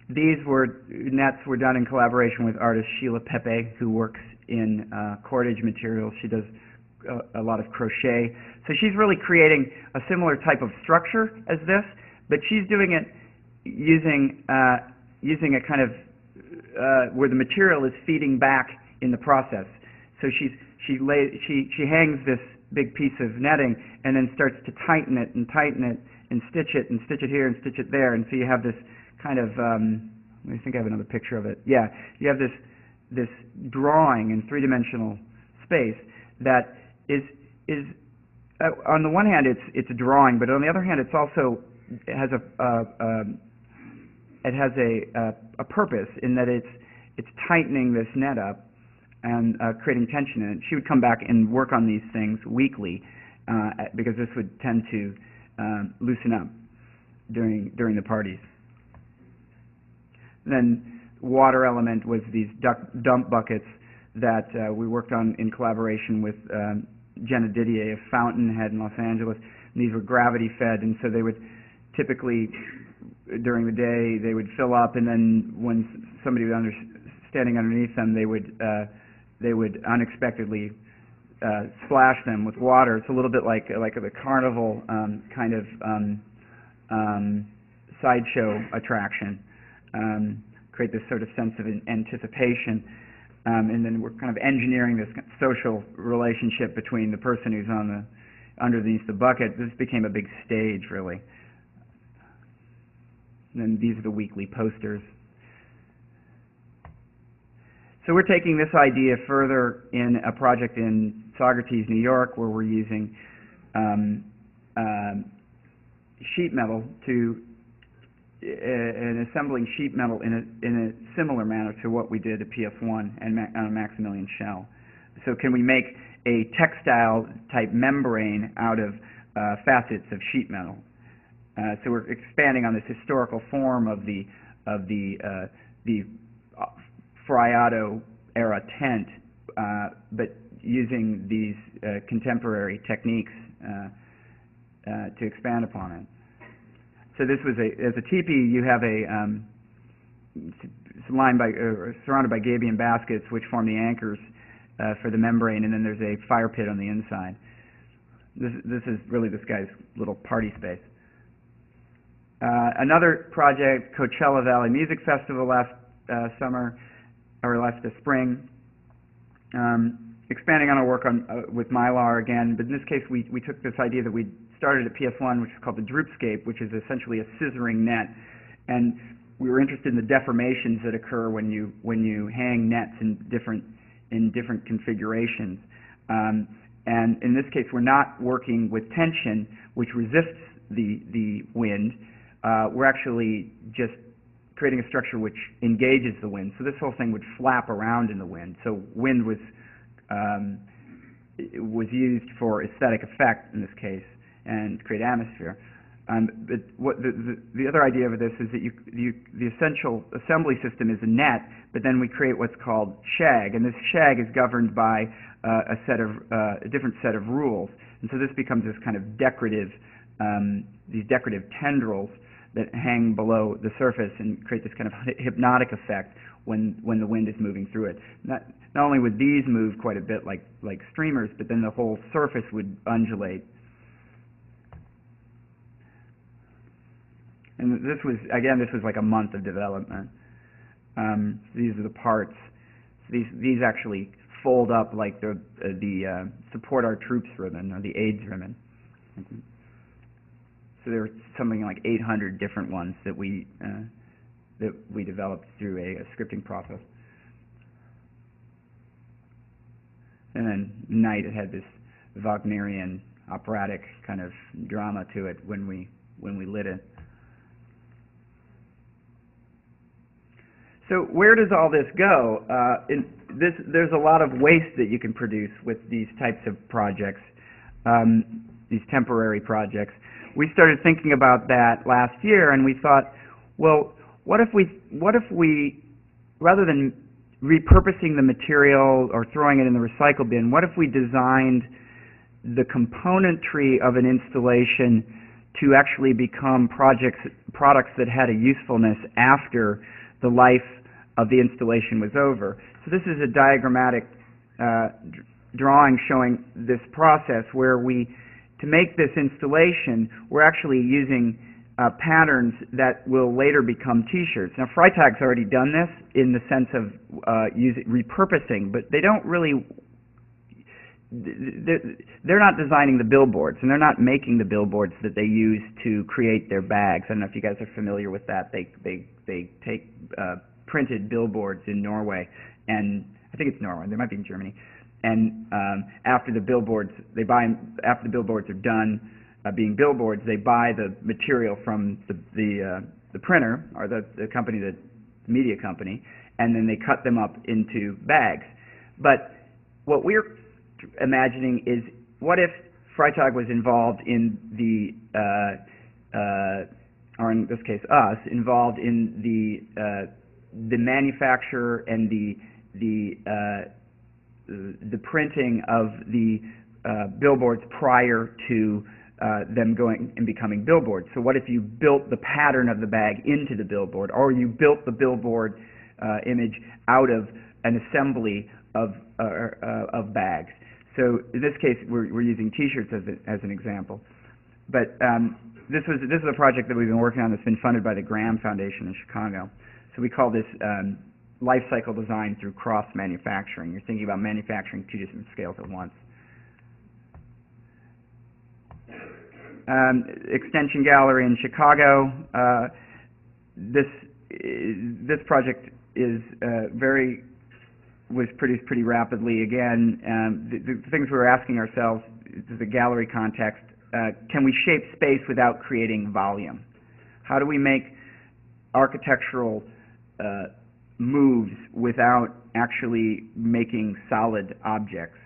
These nets were done in collaboration with artist Sheila Pepe, who works in cordage materials. She does a lot of crochet. So she's really creating a similar type of structure as this, but she's doing it using a kind of where the material is feeding back in the process. So she hangs this big piece of netting and then starts to tighten it and stitch it here and stitch it there, and so you have this kind of I think I have another picture of it. Yeah, you have this drawing in 3-dimensional space that is on the one hand it's a drawing, but on the other hand it has a purpose in that it's tightening this net up and creating tension in it. She would come back and work on these things weekly because this would tend to loosen up during the parties. Then water element was these dump buckets that we worked on in collaboration with Jenna Didier of Fountainhead in Los Angeles. And these were gravity fed, and so they would typically, during the day, they would fill up, and then when somebody was standing underneath them, they would unexpectedly splash them with water. It's a little bit like the carnival kind of sideshow attraction. Create this sort of sense of anticipation. And then we're kind of engineering this social relationship between the person who's underneath the bucket. This became a big stage, really. And then these are the weekly posters. So we're taking this idea further in a project in Saugerties, New York, where we're using sheet metal and assembling sheet metal in a similar manner to what we did at PS1 and on a Maximilian shell. So can we make a textile type membrane out of facets of sheet metal? So we're expanding on this historical form of the Friado era tent, but using these contemporary techniques to expand upon it. So this was as a teepee, you have it's lined by surrounded by gabion baskets, which form the anchors for the membrane, and then there's a fire pit on the inside. This is really this guy's little party space. Another project, Coachella Valley Music Festival last summer, or last spring. Expanding on our work with Mylar again, but in this case we took this idea that we started at PS1, which is called the Droopscape, which is essentially a scissoring net, and we were interested in the deformations that occur when you hang nets in different configurations. And in this case, we're not working with tension, which resists the wind. We're actually just creating a structure which engages the wind. So this whole thing would flap around in the wind. So wind was used for aesthetic effect in this case and to create atmosphere. But what the other idea of this is that the essential assembly system is a net, but then we create what's called shag, and this shag is governed by a different set of rules. And so this becomes this kind of decorative, these decorative tendrils that hang below the surface and create this kind of hypnotic effect when the wind is moving through it. Not only would these move quite a bit like streamers, but then the whole surface would undulate. And this was like a month of development. These are the parts. So these actually fold up like the Support Our Troops ribbon or the AIDS ribbon. So there were something like 800 different ones that we developed through a scripting process. And then Night, it had this Wagnerian operatic kind of drama to it when we lit it. So where does all this go? There's a lot of waste that you can produce with these types of projects, these temporary projects. We started thinking about that last year, and we thought, well, what if we, rather than repurposing the material or throwing it in the recycle bin, what if we designed the componentry of an installation to actually become products that had a usefulness after the life of the installation was over. So this is a diagrammatic drawing showing this process where to make this installation, we're actually using patterns that will later become T-shirts. Now, Freytag's already done this in the sense of repurposing, but they don't really. They're not designing the billboards, and they're not making the billboards that they use to create their bags. I don't know if you guys are familiar with that. They take printed billboards in Norway, and I think it's Norway. They might be in Germany. And after the billboards are done being billboards, they buy the material from the printer or the company, the media company, and then they cut them up into bags. But what we're imagining is, what if Freytag was involved in or in this case us, involved in the manufacture and the printing of the billboards prior to them going and becoming billboards. So what if you built the pattern of the bag into the billboard, or you built the billboard image out of an assembly of bags? So in this case, we're using T-shirts as an example. But this is a project that we've been working on that's been funded by the Graham Foundation in Chicago. So we call this life cycle design through cross manufacturing. You're thinking about manufacturing two different scales at once. Extension Gallery in Chicago. This project was produced pretty rapidly. Again, the things we were asking ourselves, the gallery context, can we shape space without creating volume? How do we make architectural moves without actually making solid objects,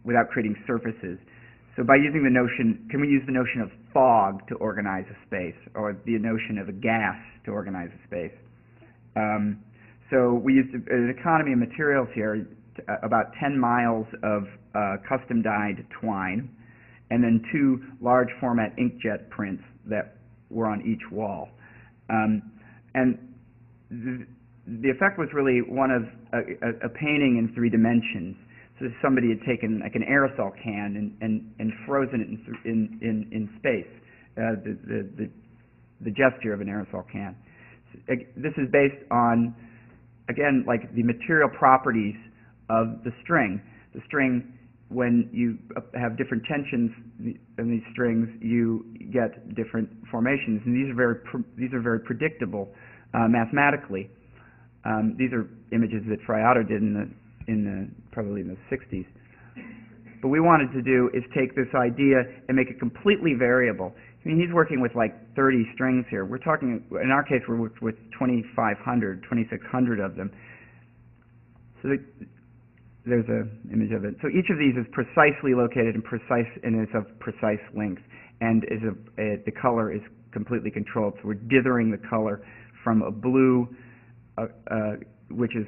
without creating surfaces? So by using the notion, can we use the notion of fog to organize a space, or the notion of a gas to organize a space? So we used an economy of materials here, about 10 miles of custom dyed twine, and then 2 large format inkjet prints that were on each wall. And the effect was really one of a painting in 3 dimensions. So somebody had taken like an aerosol can and frozen it in space, the gesture of an aerosol can. This is based on, again, like the material properties of the string. The string, when you have different tensions in these strings, you get different formations, and these are very predictable mathematically. These are images that Friato did probably in the 60s. But we wanted to do is take this idea and make it completely variable. I mean, he's working with like 30 strings here. We're talking, in our case, we're with 2,500, 2,600 of them. So there's an image of it. So each of these is precisely located and is of precise length, and the color is completely controlled. So we're dithering the color from a blue, which is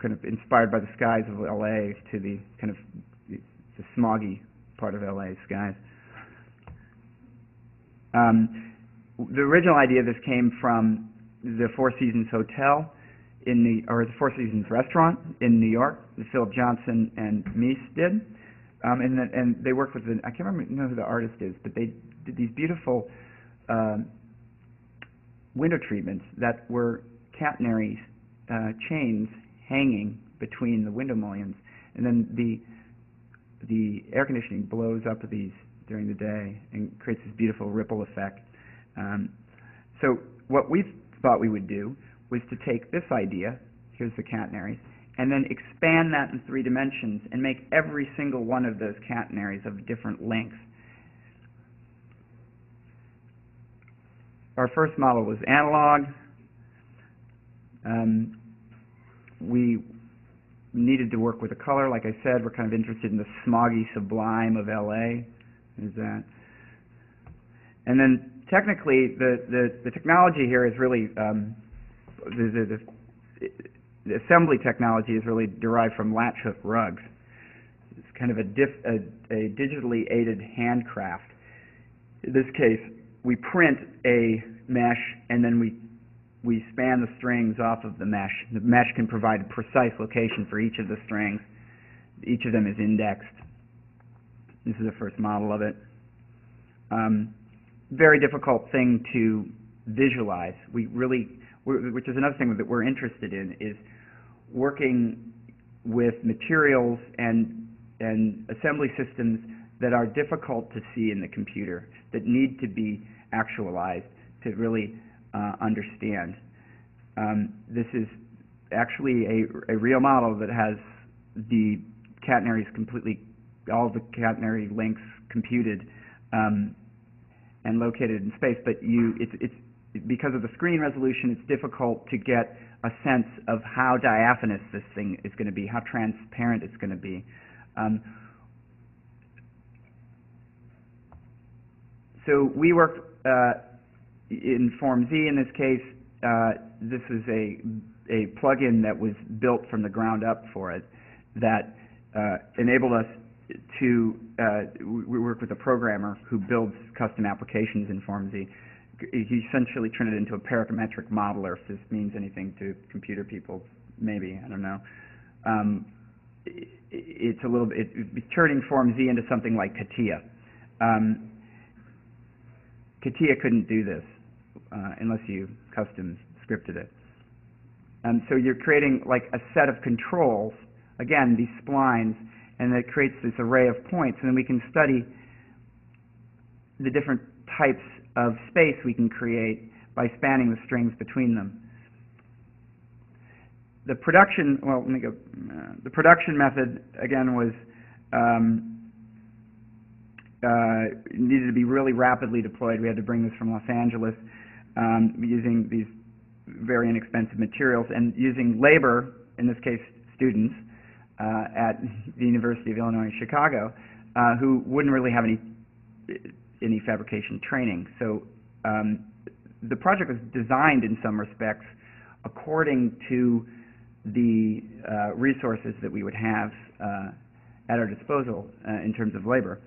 kind of inspired by the skies of LA, to the kind of the smoggy part of LA skies. The original idea of this came from the Four Seasons Hotel or the Four Seasons Restaurant in New York, that Philip Johnson and Mies did, and they worked with I can't remember who the artist is, but they did these beautiful window treatments that were catenary chains hanging between the window mullions, and then the air conditioning blows up these during the day and creates this beautiful ripple effect. So what we thought we would do was to take this idea, here's the catenaries, and then expand that in 3 dimensions and make every single one of those catenaries of different lengths. Our first model was analog. We needed to work with the color. Like I said, we're kind of interested in the smoggy sublime of LA. Is that? And then technically, the technology here is really the assembly technology is really derived from latch hook rugs. It's kind of a digitally aided handcraft. In this case, we print a mesh and then we span the strings off of the mesh. The mesh can provide a precise location for each of the strings. Each of them is indexed. This is the first model of it. Very difficult thing to visualize. Which is another thing that we're interested in, is working with materials and assembly systems that are difficult to see in the computer, that need to be actualized to really understand. This is actually a real model that has the catenaries completely, all the catenary lengths computed and located in space, but it's because of the screen resolution, it's difficult to get a sense of how diaphanous this thing is going to be, how transparent it's going to be. So we worked in Form Z in this case. This is a plugin that was built from the ground up for it that enabled us to, we work with a programmer who builds custom applications in Form Z. He essentially turned it into a parametric modeler, if this means anything to computer people, maybe, I don't know. it's a little bit, turning form Z into something like CATIA. CATIA couldn't do this unless you custom scripted it. So you're creating like a set of controls, again, these splines, and that creates this array of points, and then we can study the different types of space we can create by spanning the strings between them. The production, well, let me go. The production method, again, was needed to be really rapidly deployed. We had to bring this from Los Angeles using these very inexpensive materials and using labor, in this case students, at the University of Illinois Chicago, who wouldn't really have any fabrication training. So the project was designed in some respects according to the resources that we would have at our disposal in terms of labor.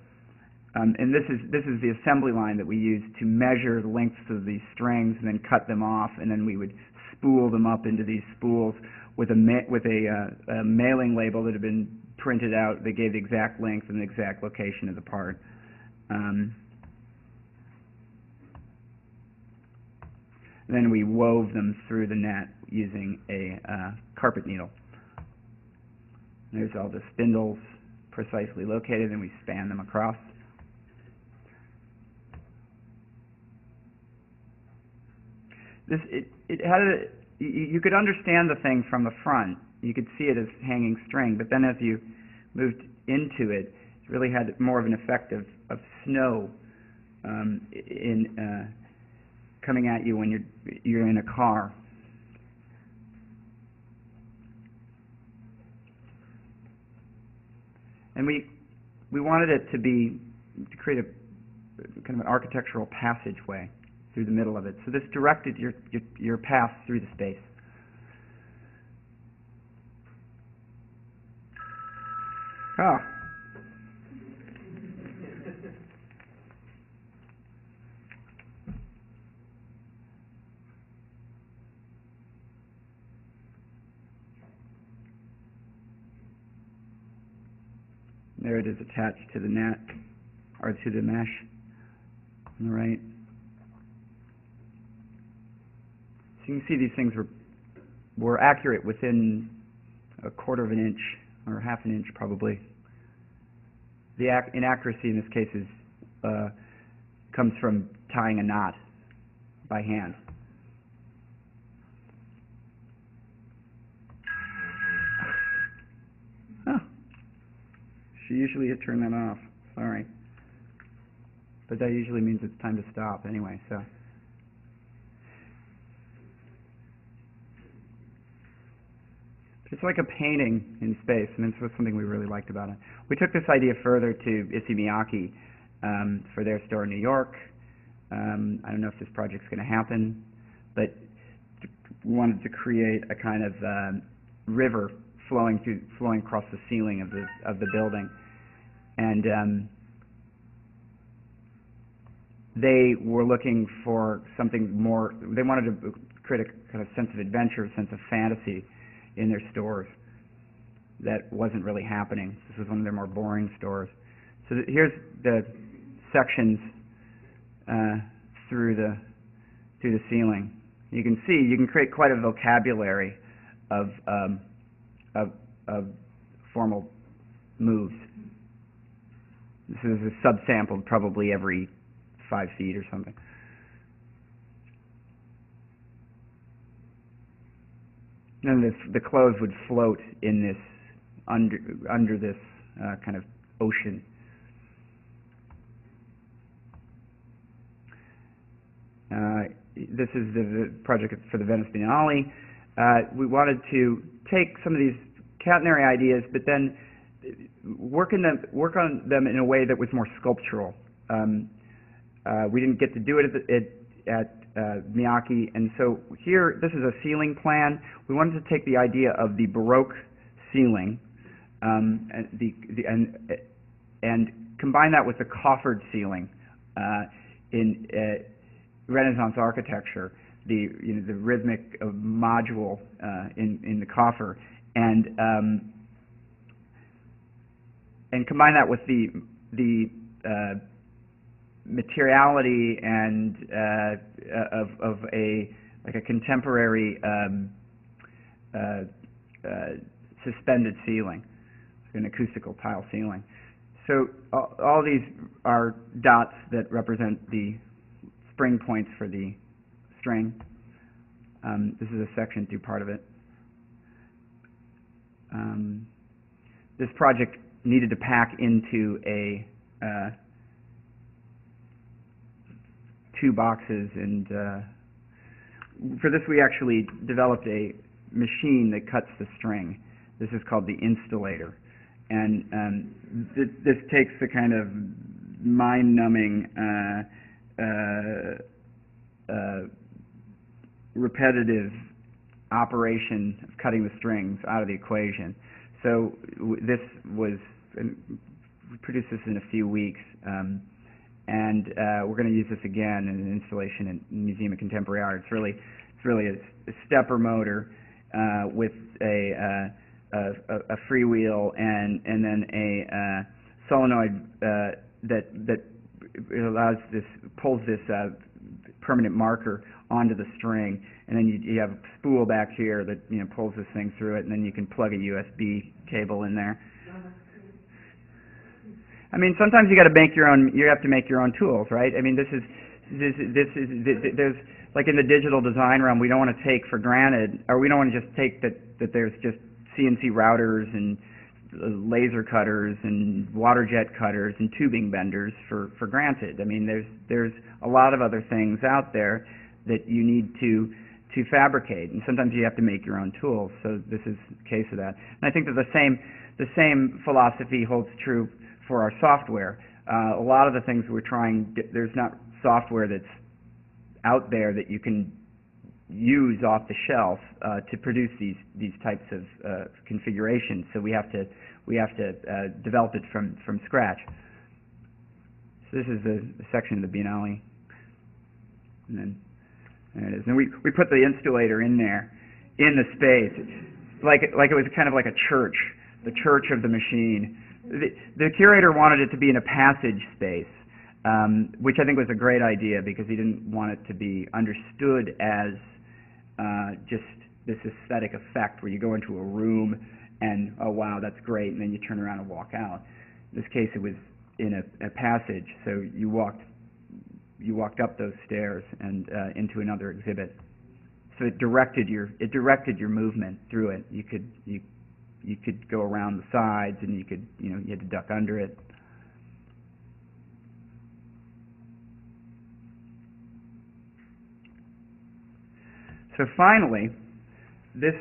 And this is the assembly line that we use to measure the lengths of these strings and then cut them off, and then we would spool them up into these spools with a mailing label that had been printed out that gave the exact length and the exact location of the part. Then we wove them through the net using a carpet needle. There's all the spindles precisely located, and we span them across. You could understand the thing from the front. You could see it as hanging string, but then as you moved into it, it really had more of an effect of snow coming at you when you're in a car. And we wanted it to create a kind of an architectural passageway through the middle of it. So this directed your path through the space. Ah. There it is attached to the net, or to the mesh on the right. So you can see these things were accurate within a quarter of an inch, or half an inch probably. The inaccuracy in this case comes from tying a knot by hand. Should usually turn that off. Sorry. But that usually means it's time to stop anyway, so. It's like a painting in space, and this was something we really liked about it. We took this idea further to Issey Miyake for their store in New York. I don't know if this project's going to happen, but we wanted to create a kind of river flowing across the ceiling of the building, and they were looking for something more. They wanted to create a kind of sense of adventure, a sense of fantasy in their stores that wasn't really happening. This was one of their more boring stores. So here's the sections through the ceiling. You can see you can create quite a vocabulary of formal moves. This is subsampled probably every 5 feet or something. And the clothes would float in this under this kind of ocean. This is the project for the Venice Biennale. We wanted to take some of these catenary ideas, but then work on them in a way that was more sculptural. We didn't get to do it at Miyake, and so here, this is a ceiling plan. We wanted to take the idea of the Baroque ceiling and combine that with the coffered ceiling in Renaissance architecture, the rhythmic module in the coffer, and and combine that with the materiality and of a contemporary suspended ceiling, an acoustical tile ceiling. So all these are dots that represent the spring points for the string. This is a section through part of it. This project needed to pack into a 2 boxes, and for this we actually developed a machine that cuts the string. This is called the installator, and this takes the kind of mind-numbing repetitive operation of cutting the strings out of the equation. So this was, we produced this in a few weeks, and we're going to use this again in an installation in the Museum of Contemporary Art. It's really a stepper motor with a freewheel and then a solenoid that allows pulls this permanent marker onto the string, and then you have a spool back here that pulls this thing through it, and then you can plug a USB cable in there. I mean, sometimes you got to make your own. You have to make your own tools, right? I mean, there's like in the digital design realm, we don't want to take for granted, or we don't want to just take that there's just CNC routers and laser cutters and water jet cutters and tubing benders for granted. I mean, there's a lot of other things out there that you need to fabricate, and sometimes you have to make your own tools. So this is a case of that. And I think that the same philosophy holds true for our software. A lot of the things we're trying, there's not software that's out there that you can use off the shelf to produce these types of configurations. So we have to develop it from scratch. So this is a section of the Biennale, and then there it is. And we put the installator in there, in the space, like it was kind of like a church, the church of the machine. The curator wanted it to be in a passage space, which I think was a great idea because he didn't want it to be understood as just this aesthetic effect where you go into a room and, oh wow, that's great, and then you turn around and walk out. In this case, it was in a passage, so you walked up those stairs and into another exhibit. So it directed your movement through it. You could go around the sides, and you had to duck under it. So finally, this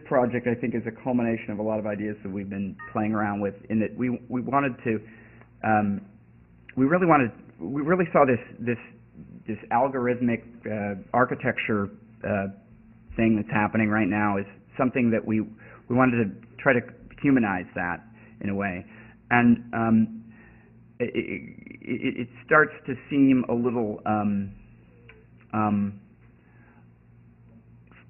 project, I think, is a culmination of a lot of ideas that we've been playing around with. In that we wanted to, we really saw this algorithmic architecture thing that's happening right now is something that we wanted to try to humanize that in a way, and it starts to seem a little.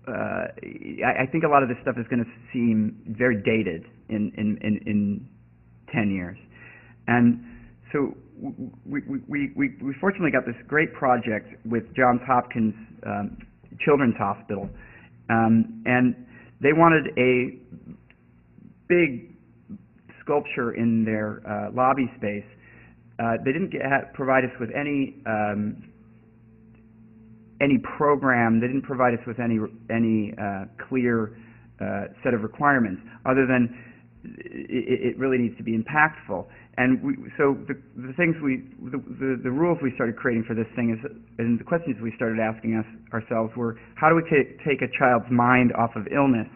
I think a lot of this stuff is going to seem very dated in 10 years, and so we fortunately got this great project with Johns Hopkins Children's Hospital, and they wanted a big sculpture in their lobby space. They didn't provide us with any program. They didn't provide us with any clear set of requirements, other than it really needs to be impactful. And so the things the rules we started creating for this thing is, and the questions we started asking ourselves were, how do we take a child's mind off of illness?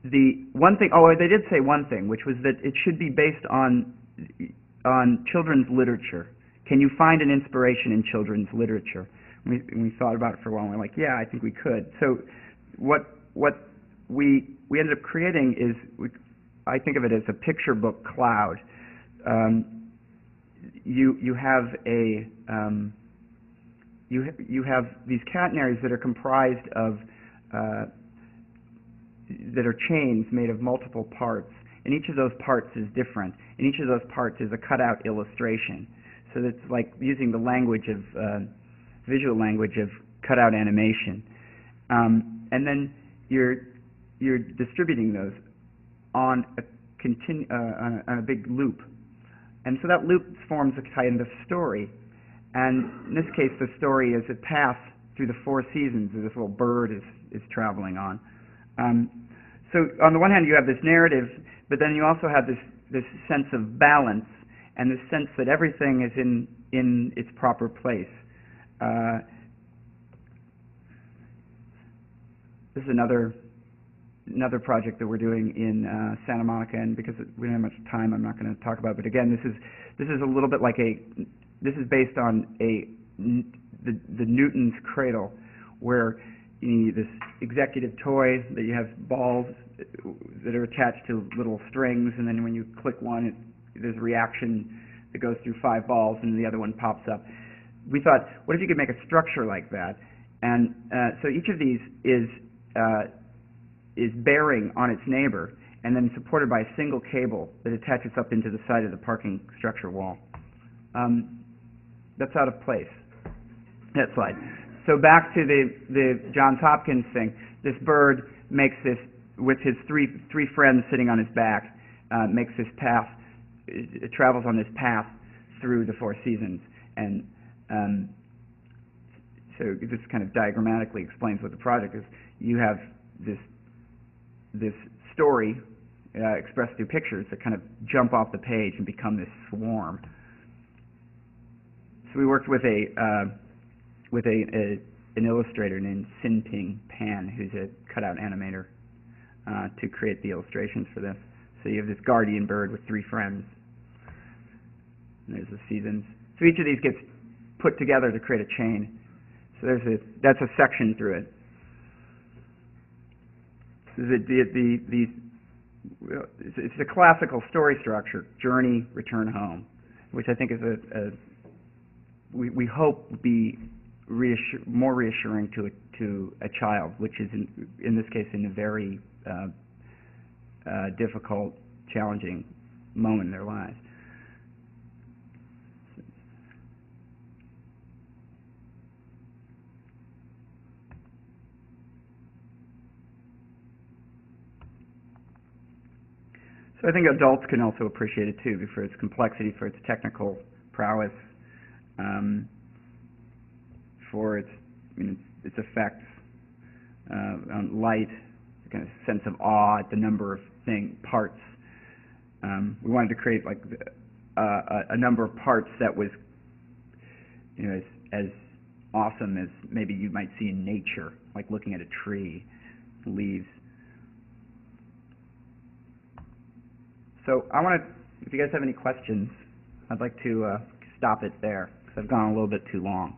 The one thing, they did say one thing, which was that it should be based on children's literature. Can you find an inspiration in children's literature? We thought about it for a while, and we're like, yeah, I think we could. So what we ended up creating is, I think of it as a picture book cloud. You have you have these catenaries that are comprised of that are chains made of multiple parts, and each of those parts is different, and each of those parts is a cutout illustration. So it's like using the language of visual language of cutout animation, and then you're distributing those on a big loop, and so that loop forms a kind of story. And in this case, the story is a path through the four seasons that this little bird is traveling on. So on the one hand, you have this narrative, but then you also have this sense of balance and this sense that everything is in its proper place. This is another project that we're doing in Santa Monica, and because we don't have much time, I'm not going to talk about it. But again, this is a little bit like this is based on the Newton's cradle, where you need this executive toy that you have balls that are attached to little strings, and then when you click one, there's a reaction that goes through 5 balls, and the other one pops up. We thought, what if you could make a structure like that? And so each of these is bearing on its neighbor, and then supported by a single cable that attaches up into the side of the parking structure wall. That's out of place. That slide. So back to the Johns Hopkins thing. This bird makes this, with his three friends sitting on his back, makes this path. It travels on this path through the 4 seasons, and so this kind of diagrammatically explains what the project is. You have this story expressed through pictures that kind of jump off the page and become this swarm. So we worked with an illustrator named Sin-Ping Pan, who's a cutout animator, to create the illustrations for this. So you have this guardian bird with 3 friends, and there's the seasons. So each of these gets put together to create a chain. So that's a section through it. So it's a classical story structure: journey, return home, which I think is we hope will be more reassuring to a child, which is in this case in a very difficult, challenging moment in their lives. So I think adults can also appreciate it too, for its complexity, for its technical prowess, for its effects on light, the kind of sense of awe at the number of parts. We wanted to create like a number of parts that was, as awesome as maybe you might see in nature, like looking at a tree, leaves. So if you guys have any questions, I'd like to stop it there, because I've gone a little bit too long.